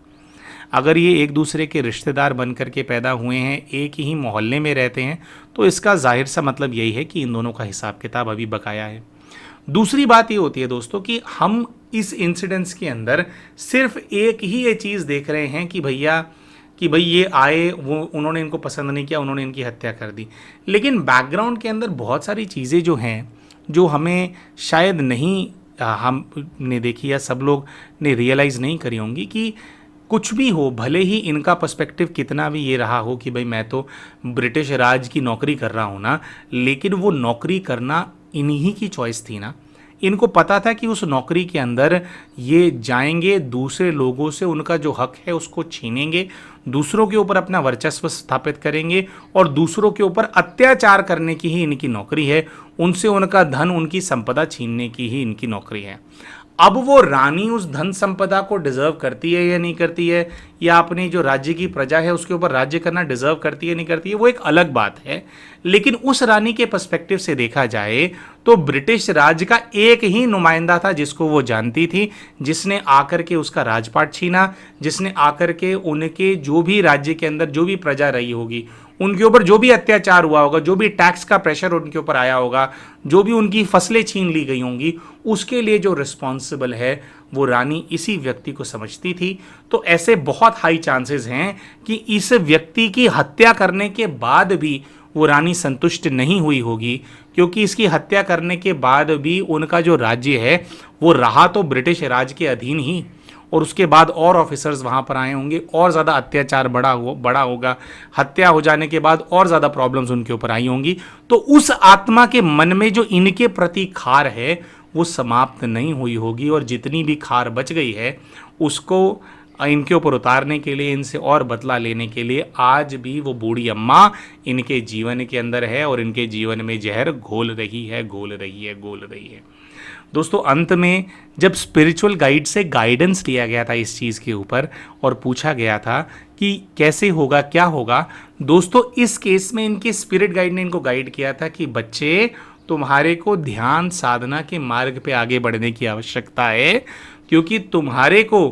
अगर ये एक दूसरे के रिश्तेदार बन करके पैदा हुए हैं, एक ही मोहल्ले में रहते हैं, तो इसका जाहिर सा मतलब यही है कि इन दोनों का हिसाब किताब अभी बकाया है। दूसरी बात ये होती है दोस्तों कि हम इस इंसिडेंट्स के अंदर सिर्फ एक ही ये चीज़ देख रहे हैं कि भाई ये आए, वो उन्होंने इनको पसंद नहीं किया, उन्होंने इनकी हत्या कर दी, लेकिन बैकग्राउंड के अंदर बहुत सारी चीज़ें जो हैं जो हमें शायद नहीं हमने देखी या सब लोग ने रियलाइज़ नहीं करी होंगी कि कुछ भी हो, भले ही इनका पर्सपेक्टिव कितना भी ये रहा हो कि भाई मैं तो ब्रिटिश राज की नौकरी कर रहा हूँ ना, लेकिन वो नौकरी करना इन्हीं की चॉइस थी ना। इनको पता था कि उस नौकरी के अंदर ये जाएंगे, दूसरे लोगों से उनका जो हक है उसको छीनेंगे, दूसरों के ऊपर अपना वर्चस्व स्थापित करेंगे और दूसरों के ऊपर अत्याचार करने की ही इनकी नौकरी है, उनसे उनका धन, उनकी संपदा छीनने की ही इनकी नौकरी है। अब वो रानी उस धन संपदा को डिजर्व करती है या नहीं करती है, या अपनी जो राज्य की प्रजा है उसके ऊपर राज्य करना डिजर्व करती है नहीं करती है, वो एक अलग बात है। लेकिन उस रानी के पर्सपेक्टिव से देखा जाए तो ब्रिटिश राज का एक ही नुमाइंदा था जिसको वो जानती थी, जिसने आकर के उसका राजपाट छीना, जिसने आकर के उनके जो भी राज्य के अंदर जो भी प्रजा रही होगी उनके ऊपर जो भी अत्याचार हुआ होगा, जो भी टैक्स का प्रेशर उनके ऊपर आया होगा, जो भी उनकी फसलें छीन ली गई होंगी, उसके लिए जो रिस्पॉन्सिबल है वो रानी इसी व्यक्ति को समझती थी। तो ऐसे बहुत हाई चांसेस हैं कि इस व्यक्ति की हत्या करने के बाद भी वो रानी संतुष्ट नहीं हुई होगी, क्योंकि इसकी हत्या करने के बाद भी उनका जो राज्य है वो रहा तो ब्रिटिश राज के अधीन ही, और उसके बाद और ऑफिसर्स वहाँ पर आए होंगे, और ज़्यादा अत्याचार बड़ा होगा, हत्या हो जाने के बाद और ज़्यादा प्रॉब्लम्स उनके ऊपर आई होंगी। तो उस आत्मा के मन में जो इनके प्रति खार है वो समाप्त नहीं हुई होगी, और जितनी भी खार बच गई है उसको इनके ऊपर उतारने के लिए, इनसे और बदला लेने के लिए आज भी वो बूढ़ी अम्मा इनके जीवन के अंदर है और इनके जीवन में जहर घोल रही है, घोल रही है, घोल रही है। दोस्तों, अंत में जब स्पिरिचुअल गाइड से गाइडेंस लिया गया था इस चीज़ के ऊपर और पूछा गया था कि कैसे होगा, क्या होगा, दोस्तों इस केस में इनके स्पिरिट गाइड ने इनको गाइड किया था कि बच्चे, तुम्हारे को ध्यान साधना के मार्ग पे आगे बढ़ने की आवश्यकता है, क्योंकि तुम्हारे को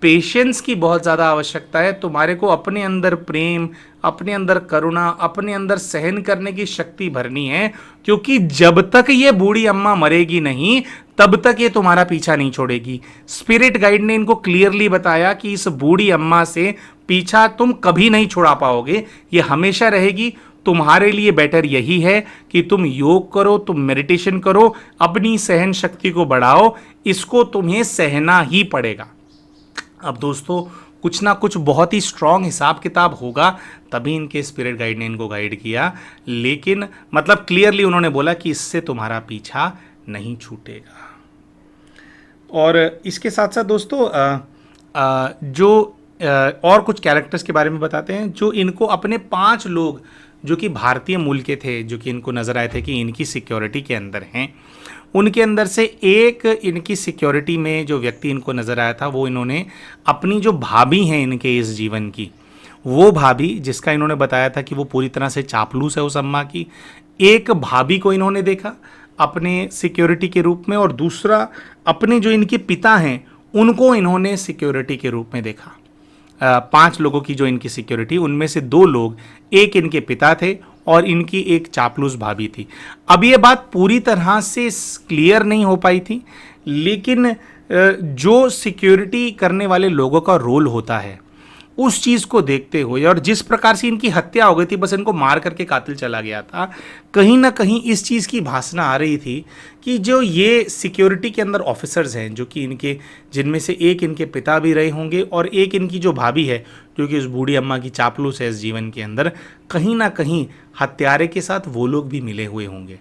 पेशेंस की बहुत ज़्यादा आवश्यकता है, तुम्हारे को अपने अंदर प्रेम, अपने अंदर करुणा, अपने अंदर सहन करने की शक्ति भरनी है, क्योंकि जब तक ये बूढ़ी अम्मा मरेगी नहीं तब तक ये तुम्हारा पीछा नहीं छोड़ेगी। स्पिरिट गाइड ने इनको क्लियरली बताया कि इस बूढ़ी अम्मा से पीछा तुम कभी नहीं छुड़ा पाओगे, ये हमेशा रहेगी। तुम्हारे लिए बेटर यही है कि तुम योग करो, तुम मेडिटेशन करो, अपनी सहन शक्ति को बढ़ाओ, इसको तुम्हें सहना ही पड़ेगा। अब दोस्तों, कुछ ना कुछ बहुत ही स्ट्रांग हिसाब किताब होगा, तभी इनके स्पिरिट गाइड ने इनको गाइड किया, लेकिन मतलब क्लियरली उन्होंने बोला कि इससे तुम्हारा पीछा नहीं छूटेगा। और इसके साथ साथ दोस्तों और कुछ कैरेक्टर्स के बारे में बताते हैं जो इनको, अपने 5 लोग जो कि भारतीय मूल के थे, जो कि इनको नज़र आए थे कि इनकी सिक्योरिटी के अंदर हैं, उनके अंदर से एक इनकी सिक्योरिटी में जो व्यक्ति इनको नज़र आया था, वो इन्होंने अपनी जो भाभी हैं इनके इस जीवन की, वो भाभी जिसका इन्होंने बताया था कि वो पूरी तरह से चापलूस है उस अम्मा की, एक भाभी को इन्होंने देखा अपने सिक्योरिटी के रूप में, और दूसरा अपने जो इनके पिता हैं उनको इन्होंने सिक्योरिटी के रूप में देखा। 5 लोगों की जो इनकी सिक्योरिटी, उनमें से 2 लोग, एक इनके पिता थे और इनकी एक चापलूस भाभी थी। अब ये बात पूरी तरह से क्लियर नहीं हो पाई थी, लेकिन जो सिक्योरिटी करने वाले लोगों का रोल होता है उस चीज़ को देखते हुए, और जिस प्रकार से इनकी हत्या हो गई थी, बस इनको मार करके कातिल चला गया था, कहीं ना कहीं इस चीज़ की भासना आ रही थी कि जो ये सिक्योरिटी के अंदर ऑफिसर्स हैं, जो कि इनके, जिनमें से एक इनके पिता भी रहे होंगे और एक इनकी जो भाभी है जो कि उस बूढ़ी अम्मा की चापलूस है इस जीवन के अंदर, कहीं ना कहीं हत्यारे के साथ वो लोग भी मिले हुए होंगे।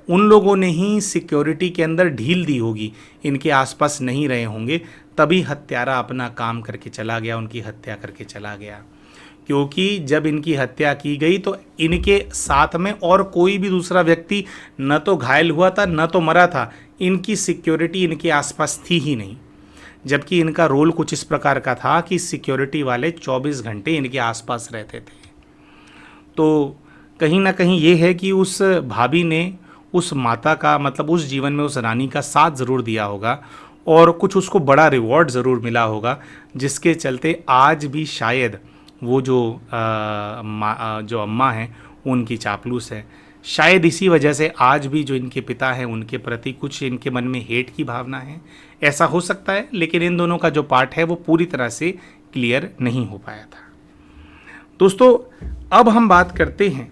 उन लोगों ने ही सिक्योरिटी के अंदर ढील दी होगी, इनके आसपास नहीं रहे होंगे, तभी हत्यारा अपना काम करके चला गया, उनकी हत्या करके चला गया। क्योंकि जब इनकी हत्या की गई तो इनके साथ में और कोई भी दूसरा व्यक्ति न तो घायल हुआ था न तो मरा था, इनकी सिक्योरिटी इनके आसपास थी ही नहीं। जबकि इनका रोल कुछ इस प्रकार का था कि सिक्योरिटी वाले 24 घंटे इनके आसपास रहते थे। तो कहीं ना कहीं ये है कि उस भाभी ने उस माता का, मतलब उस जीवन में उस रानी का साथ ज़रूर दिया होगा, और कुछ उसको बड़ा रिवॉर्ड ज़रूर मिला होगा, जिसके चलते आज भी शायद वो जो अम्मा हैं उनकी चापलूस है। शायद इसी वजह से आज भी जो इनके पिता हैं उनके प्रति कुछ इनके मन में हेट की भावना है, ऐसा हो सकता है। लेकिन इन दोनों का जो पार्ट है वो पूरी तरह से क्लियर नहीं हो पाया था। दोस्तों, अब हम बात करते हैं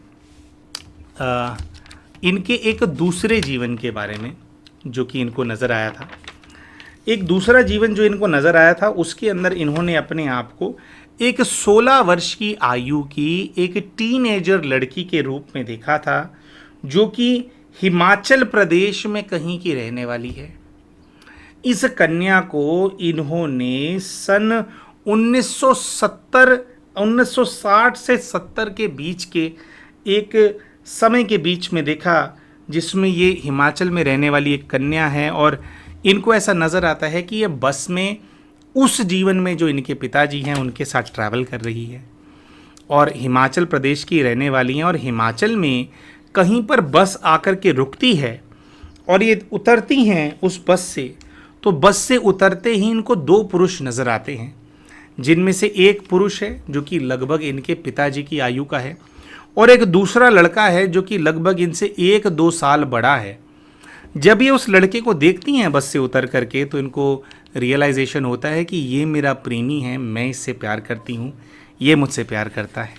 इनके एक दूसरे जीवन के बारे में जो कि इनको नज़र आया था। एक दूसरा जीवन जो इनको नज़र आया था उसके अंदर इन्होंने अपने आप को एक 16 वर्ष की आयु की एक टीनेजर लड़की के रूप में देखा था, जो कि हिमाचल प्रदेश में कहीं की रहने वाली है। इस कन्या को इन्होंने सन 1960 से 70 के बीच के एक समय के बीच में देखा, जिसमें ये हिमाचल में रहने वाली एक कन्या है और इनको ऐसा नज़र आता है कि ये बस में उस जीवन में जो इनके पिताजी हैं उनके साथ ट्रैवल कर रही है और हिमाचल प्रदेश की रहने वाली हैं और हिमाचल में कहीं पर बस आकर के रुकती है और ये उतरती हैं उस बस से। तो बस से उतरते ही इनको 2 पुरुष नज़र आते हैं, जिनमें से एक पुरुष है जो कि लगभग इनके पिताजी की आयु का है और एक दूसरा लड़का है जो कि लगभग इनसे 1-2 साल बड़ा है। जब ये उस लड़के को देखती हैं बस से उतर करके तो इनको रियलाइजेशन होता है कि ये मेरा प्रेमी है, मैं इससे प्यार करती हूँ, ये मुझसे प्यार करता है।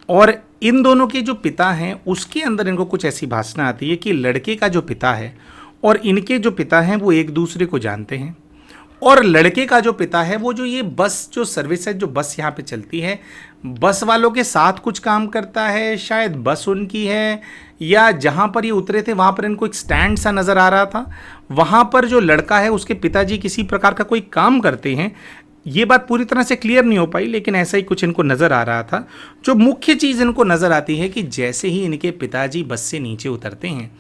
और इन दोनों के जो पिता हैं उसके अंदर इनको कुछ ऐसी भावना आती है कि लड़के का जो पिता है और इनके जो पिता हैं वो एक दूसरे को जानते हैं और लड़के का जो पिता है वो जो ये बस जो सर्विस है, जो बस यहाँ पे चलती है, बस वालों के साथ कुछ काम करता है, शायद बस उनकी है या जहाँ पर ये उतरे थे वहाँ पर इनको एक स्टैंड सा नज़र आ रहा था, वहाँ पर जो लड़का है उसके पिताजी किसी प्रकार का कोई काम करते हैं। ये बात पूरी तरह से क्लियर नहीं हो पाई, लेकिन ऐसा ही कुछ इनको नज़र आ रहा था। जो मुख्य चीज़ इनको नज़र आती है कि जैसे ही इनके पिताजी बस से नीचे उतरते हैं,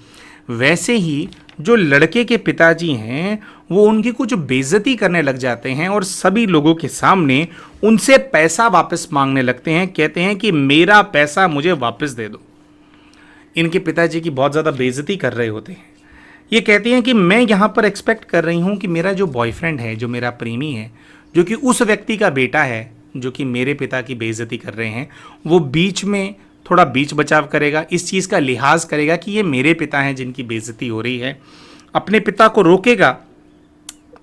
वैसे ही जो लड़के के पिताजी हैं वो उनकी कुछ बेइज्जती करने लग जाते हैं और सभी लोगों के सामने उनसे पैसा वापस मांगने लगते हैं। कहते हैं कि मेरा पैसा मुझे वापस दे दो। इनके पिताजी की बहुत ज़्यादा बेइज्जती कर रहे होते हैं। ये कहती हैं कि मैं यहाँ पर एक्सपेक्ट कर रही हूँ कि मेरा जो बॉयफ्रेंड है, जो मेरा प्रेमी है, जो कि उस व्यक्ति का बेटा है जो कि मेरे पिता की बेइज्जती कर रहे हैं, वो बीच में थोड़ा बीच बचाव करेगा, इस चीज़ का लिहाज करेगा कि ये मेरे पिता हैं जिनकी बेइज्जती हो रही है, अपने पिता को रोकेगा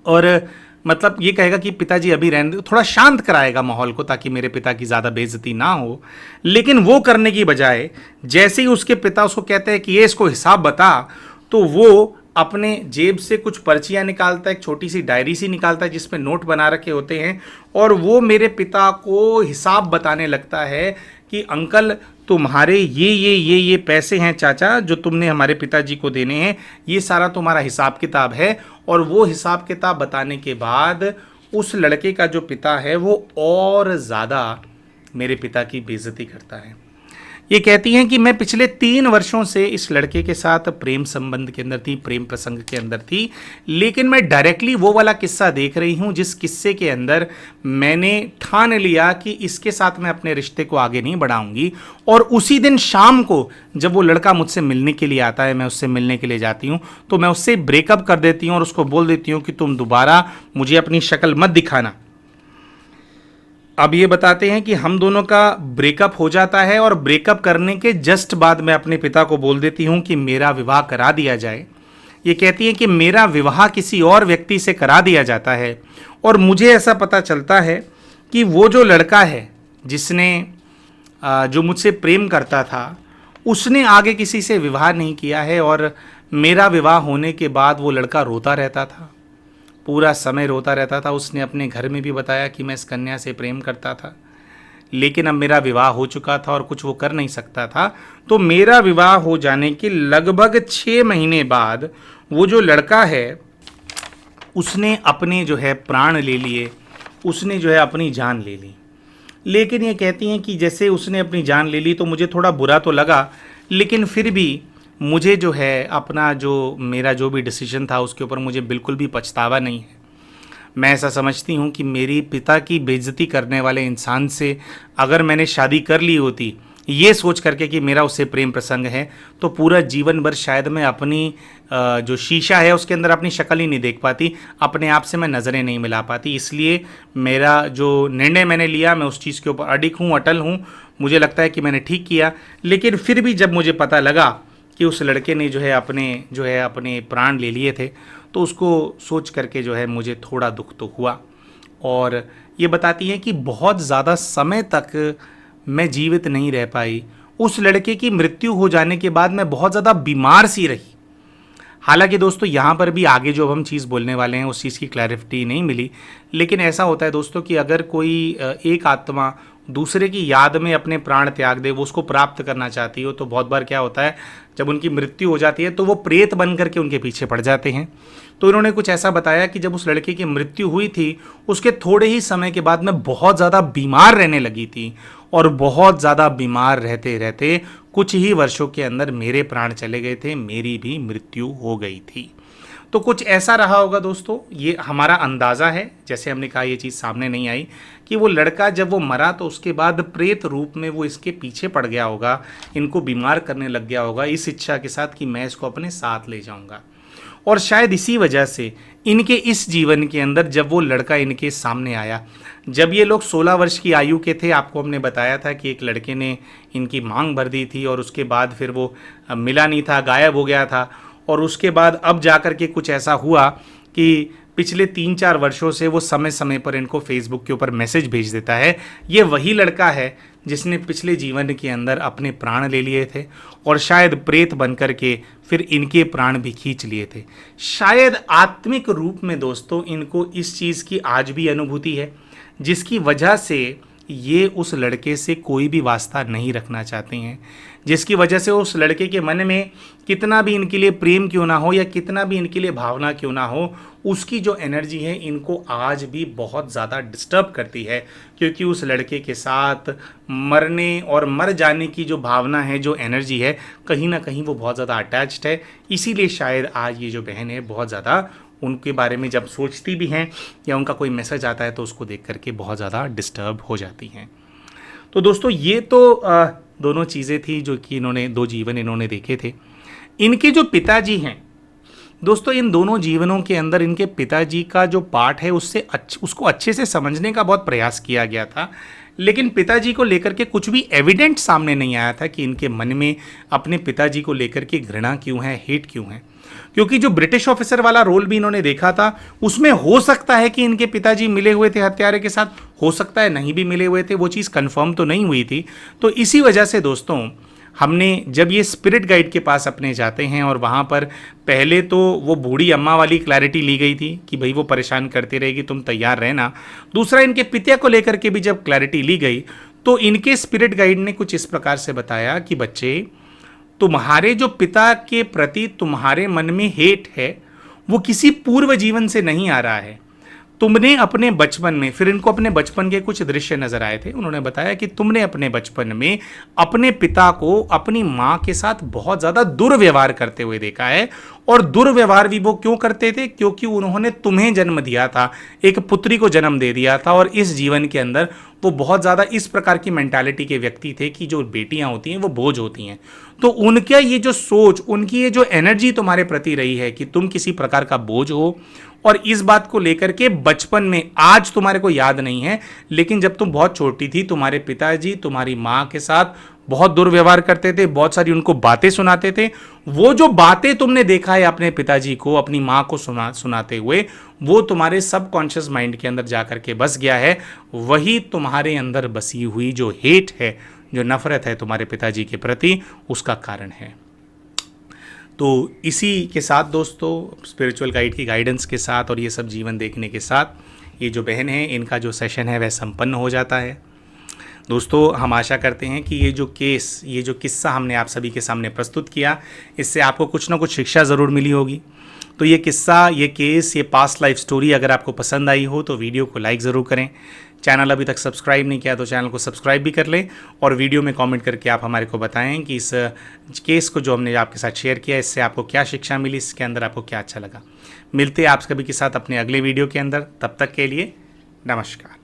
और मतलब ये कहेगा कि पिताजी अभी रहने दो, थोड़ा शांत कराएगा माहौल को ताकि मेरे पिता की ज़्यादा बेइज्जती ना हो। लेकिन वो करने की बजाय जैसे ही उसके पिता उसको कहते हैं कि ये इसको हिसाब बता, तो वो अपने जेब से कुछ पर्चियाँ निकालता है, एक छोटी सी डायरी सी निकालता है जिसमें नोट बना रखे होते हैं और वो मेरे पिता को हिसाब बताने लगता है कि अंकल तुम्हारे ये पैसे हैं चाचा जो तुमने हमारे पिताजी को देने हैं, ये सारा तुम्हारा हिसाब किताब है। और वो हिसाब किताब बताने के बाद उस लड़के का जो पिता है वो और ज़्यादा मेरे पिता की बेइज्जती करता है। ये कहती हैं कि मैं पिछले 3 वर्षों से इस लड़के के साथ प्रेम संबंध के अंदर थी, प्रेम प्रसंग के अंदर थी, लेकिन मैं डायरेक्टली वो वाला किस्सा देख रही हूँ जिस किस्से के अंदर मैंने ठान लिया कि इसके साथ मैं अपने रिश्ते को आगे नहीं बढ़ाऊंगी। और उसी दिन शाम को जब वो लड़का मुझसे मिलने के लिए आता है, मैं उससे मिलने के लिए जाती हूँ, तो मैं उससे ब्रेकअप कर देती हूँ और उसको बोल देती हूँ कि तुम दोबारा मुझे अपनी शक्ल मत दिखाना। अब ये बताते हैं कि हम दोनों का ब्रेकअप हो जाता है और ब्रेकअप करने के जस्ट बाद मैं अपने पिता को बोल देती हूँ कि मेरा विवाह करा दिया जाए। ये कहती हैं कि मेरा विवाह किसी और व्यक्ति से करा दिया जाता है और मुझे ऐसा पता चलता है कि वो जो लड़का है जिसने जो मुझसे प्रेम करता था उसने आगे किसी से विवाह नहीं किया है और मेरा विवाह होने के बाद वो लड़का रोता रहता था, पूरा समय रोता रहता था। उसने अपने घर में भी बताया कि मैं इस कन्या से प्रेम करता था, लेकिन अब मेरा विवाह हो चुका था और कुछ वो कर नहीं सकता था। तो मेरा विवाह हो जाने के लगभग 6 महीने बाद वो जो लड़का है उसने अपने जो है प्राण ले लिए, उसने जो है अपनी जान ले ली। लेकिन ये कहती हैं कि जैसे उसने अपनी जान ले ली तो मुझे थोड़ा बुरा तो लगा, लेकिन फिर भी मुझे जो है अपना जो मेरा जो भी डिसीजन था उसके ऊपर मुझे बिल्कुल भी पछतावा नहीं है। मैं ऐसा समझती हूँ कि मेरी पिता की बेइज्जती करने वाले इंसान से अगर मैंने शादी कर ली होती ये सोच करके कि मेरा उससे प्रेम प्रसंग है, तो पूरा जीवन भर शायद मैं अपनी जो शीशा है उसके अंदर अपनी शक्ल ही नहीं देख पाती, अपने आप से मैं नज़रें नहीं मिला पाती। इसलिए मेरा जो निर्णय मैंने लिया मैं उस चीज़ के ऊपर अडिग हूँ, अटल हूँ। मुझे लगता है कि मैंने ठीक किया। लेकिन फिर भी जब मुझे पता लगा कि उस लड़के ने जो है अपने प्राण ले लिए थे, तो उसको सोच करके जो है मुझे थोड़ा दुख तो हुआ। और ये बताती है कि बहुत ज़्यादा समय तक मैं जीवित नहीं रह पाई। उस लड़के की मृत्यु हो जाने के बाद मैं बहुत ज़्यादा बीमार सी रही। हालांकि दोस्तों यहाँ पर भी आगे जो हम चीज़ बोलने वाले हैं उस चीज़ की क्लैरिटी नहीं मिली, लेकिन ऐसा होता है दोस्तों कि अगर कोई एक आत्मा दूसरे की याद में अपने प्राण त्याग दे, वो उसको प्राप्त करना चाहती हो, तो बहुत बार क्या होता है जब उनकी मृत्यु हो जाती है तो वो प्रेत बन करके उनके पीछे पड़ जाते हैं। तो इन्होंने कुछ ऐसा बताया कि जब उस लड़के की मृत्यु हुई थी उसके थोड़े ही समय के बाद मैं बहुत ज़्यादा बीमार रहने लगी थी, और बहुत ज़्यादा बीमार रहते रहते कुछ ही वर्षों के अंदर मेरे प्राण चले गए थे, मेरी भी मृत्यु हो गई थी। तो कुछ ऐसा रहा होगा दोस्तों, ये हमारा अंदाज़ा है, जैसे हमने कहा ये चीज़ सामने नहीं आई, कि वो लड़का जब वो मरा तो उसके बाद प्रेत रूप में वो इसके पीछे पड़ गया होगा, इनको बीमार करने लग गया होगा इस इच्छा के साथ कि मैं इसको अपने साथ ले जाऊंगा। और शायद इसी वजह से इनके इस जीवन के अंदर जब वो लड़का इनके सामने आया, जब ये लोग 16 वर्ष की आयु के थे, आपको हमने बताया था कि एक लड़के ने इनकी मांग भर दी थी और उसके बाद फिर वो मिला नहीं था, गायब हो गया था। और उसके बाद अब जाकर के कुछ ऐसा हुआ कि पिछले 3-4 वर्षों से वो समय समय पर इनको फेसबुक के ऊपर मैसेज भेज देता है। ये वही लड़का है जिसने पिछले जीवन के अंदर अपने प्राण ले लिए थे और शायद प्रेत बनकर के फिर इनके प्राण भी खींच लिए थे। शायद आत्मिक रूप में दोस्तों इनको इस चीज़ की आज भी अनुभूति है, जिसकी वजह से ये उस लड़के से कोई भी वास्ता नहीं रखना चाहते हैं, जिसकी वजह से उस लड़के के मन में कितना भी इनके लिए प्रेम क्यों ना हो या कितना भी इनके लिए भावना क्यों ना हो, उसकी जो एनर्जी है इनको आज भी बहुत ज़्यादा डिस्टर्ब करती है, क्योंकि उस लड़के के साथ मरने और मर जाने की जो भावना है, जो एनर्जी है, कहीं ना कहीं वो बहुत ज़्यादा अटैच्ड है। इसीलिए शायद आज ये जो बहन है बहुत ज़्यादा उनके बारे में जब सोचती भी हैं या उनका कोई मैसेज आता है तो उसको देख करके बहुत ज़्यादा डिस्टर्ब हो जाती हैं। तो दोस्तों ये तो दोनों चीज़ें थी जो कि इन्होंने दो जीवन इन्होंने देखे थे। इनके जो पिताजी हैं दोस्तों, इन दोनों जीवनों के अंदर इनके पिताजी का जो पार्ट है उसको अच्छे से समझने का बहुत प्रयास किया गया था, लेकिन पिताजी को लेकर के कुछ भी एविडेंट सामने नहीं आया था कि इनके मन में अपने पिताजी को लेकर के घृणा क्यों है, हेट क्यों है। क्योंकि जो ब्रिटिश ऑफिसर वाला रोल भी इन्होंने देखा था उसमें हो सकता है कि इनके पिताजी मिले हुए थे हत्यारे के साथ, हो सकता है नहीं भी मिले हुए थे, वो चीज़ कंफर्म तो नहीं हुई थी। तो इसी वजह से दोस्तों हमने जब ये स्पिरिट गाइड के पास अपने जाते हैं और वहाँ पर पहले तो वो बूढ़ी अम्मा वाली क्लैरिटी ली गई थी कि भाई वो परेशान करती रहेगी, तुम तैयार रहना। दूसरा इनके पिता को लेकर के भी जब क्लैरिटी ली गई तो इनके स्पिरिट गाइड ने कुछ इस प्रकार से बताया कि बच्चे, तुम्हारे जो पिता के प्रति तुम्हारे मन में हेट है वो किसी पूर्व जीवन से नहीं आ रहा है। तुमने अपने बचपन में, फिर इनको अपने बचपन के कुछ दृश्य नजर आए थे, उन्होंने बताया कि तुमने अपने बचपन में अपने पिता को अपनी माँ के साथ बहुत ज़्यादा दुर्व्यवहार करते हुए देखा है। और दुर्व्यवहार भी वो क्यों करते थे? क्योंकि उन्होंने तुम्हें जन्म दिया था, एक पुत्री को जन्म दे दिया था, और इस जीवन के अंदर वो बहुत ज़्यादा इस प्रकार की मेंटालिटी के व्यक्ति थे कि जो बेटियां होती हैं वो बोझ होती हैं। तो उनका ये जो सोच, उनकी ये जो एनर्जी तुम्हारे प्रति रही है कि तुम किसी प्रकार का बोझ हो, और इस बात को लेकर के बचपन में, आज तुम्हारे को याद नहीं है, लेकिन जब तुम बहुत छोटी थी तुम्हारे पिताजी तुम्हारी माँ के साथ बहुत दुर्व्यवहार करते थे, बहुत सारी उनको बातें सुनाते थे। वो जो बातें तुमने देखा है अपने पिताजी को, अपनी माँ को सुनाते हुए, वो तुम्हारे सबकॉन्शियस माइंड के अंदर जाकर के बस गया है। वही तुम्हारे अंदर बसी हुई जो हेट है, जो नफरत है तुम्हारे पिताजी के प्रति, उसका कारण है। तो इसी के साथ दोस्तों, स्पिरिचुअल गाइड की गाइडेंस के साथ और ये सब जीवन देखने के साथ ये जो बहन है, इनका जो सेशन है वह संपन्न हो जाता है। दोस्तों हम आशा करते हैं कि ये जो किस्सा हमने आप सभी के सामने प्रस्तुत किया, इससे आपको कुछ ना कुछ शिक्षा ज़रूर मिली होगी। तो ये किस्सा, ये केस, ये पास्ट लाइफ स्टोरी अगर आपको पसंद आई हो तो वीडियो को लाइक ज़रूर करें। चैनल अभी तक सब्सक्राइब नहीं किया तो चैनल को सब्सक्राइब भी कर लें, और वीडियो में कमेंट करके आप हमारे को बताएं कि इस केस को जो हमने आपके साथ शेयर किया, इससे आपको क्या शिक्षा मिली, इसके अंदर आपको क्या अच्छा लगा। मिलते हैं आप सभी के साथ अपने अगले वीडियो के अंदर। तब तक के लिए नमस्कार।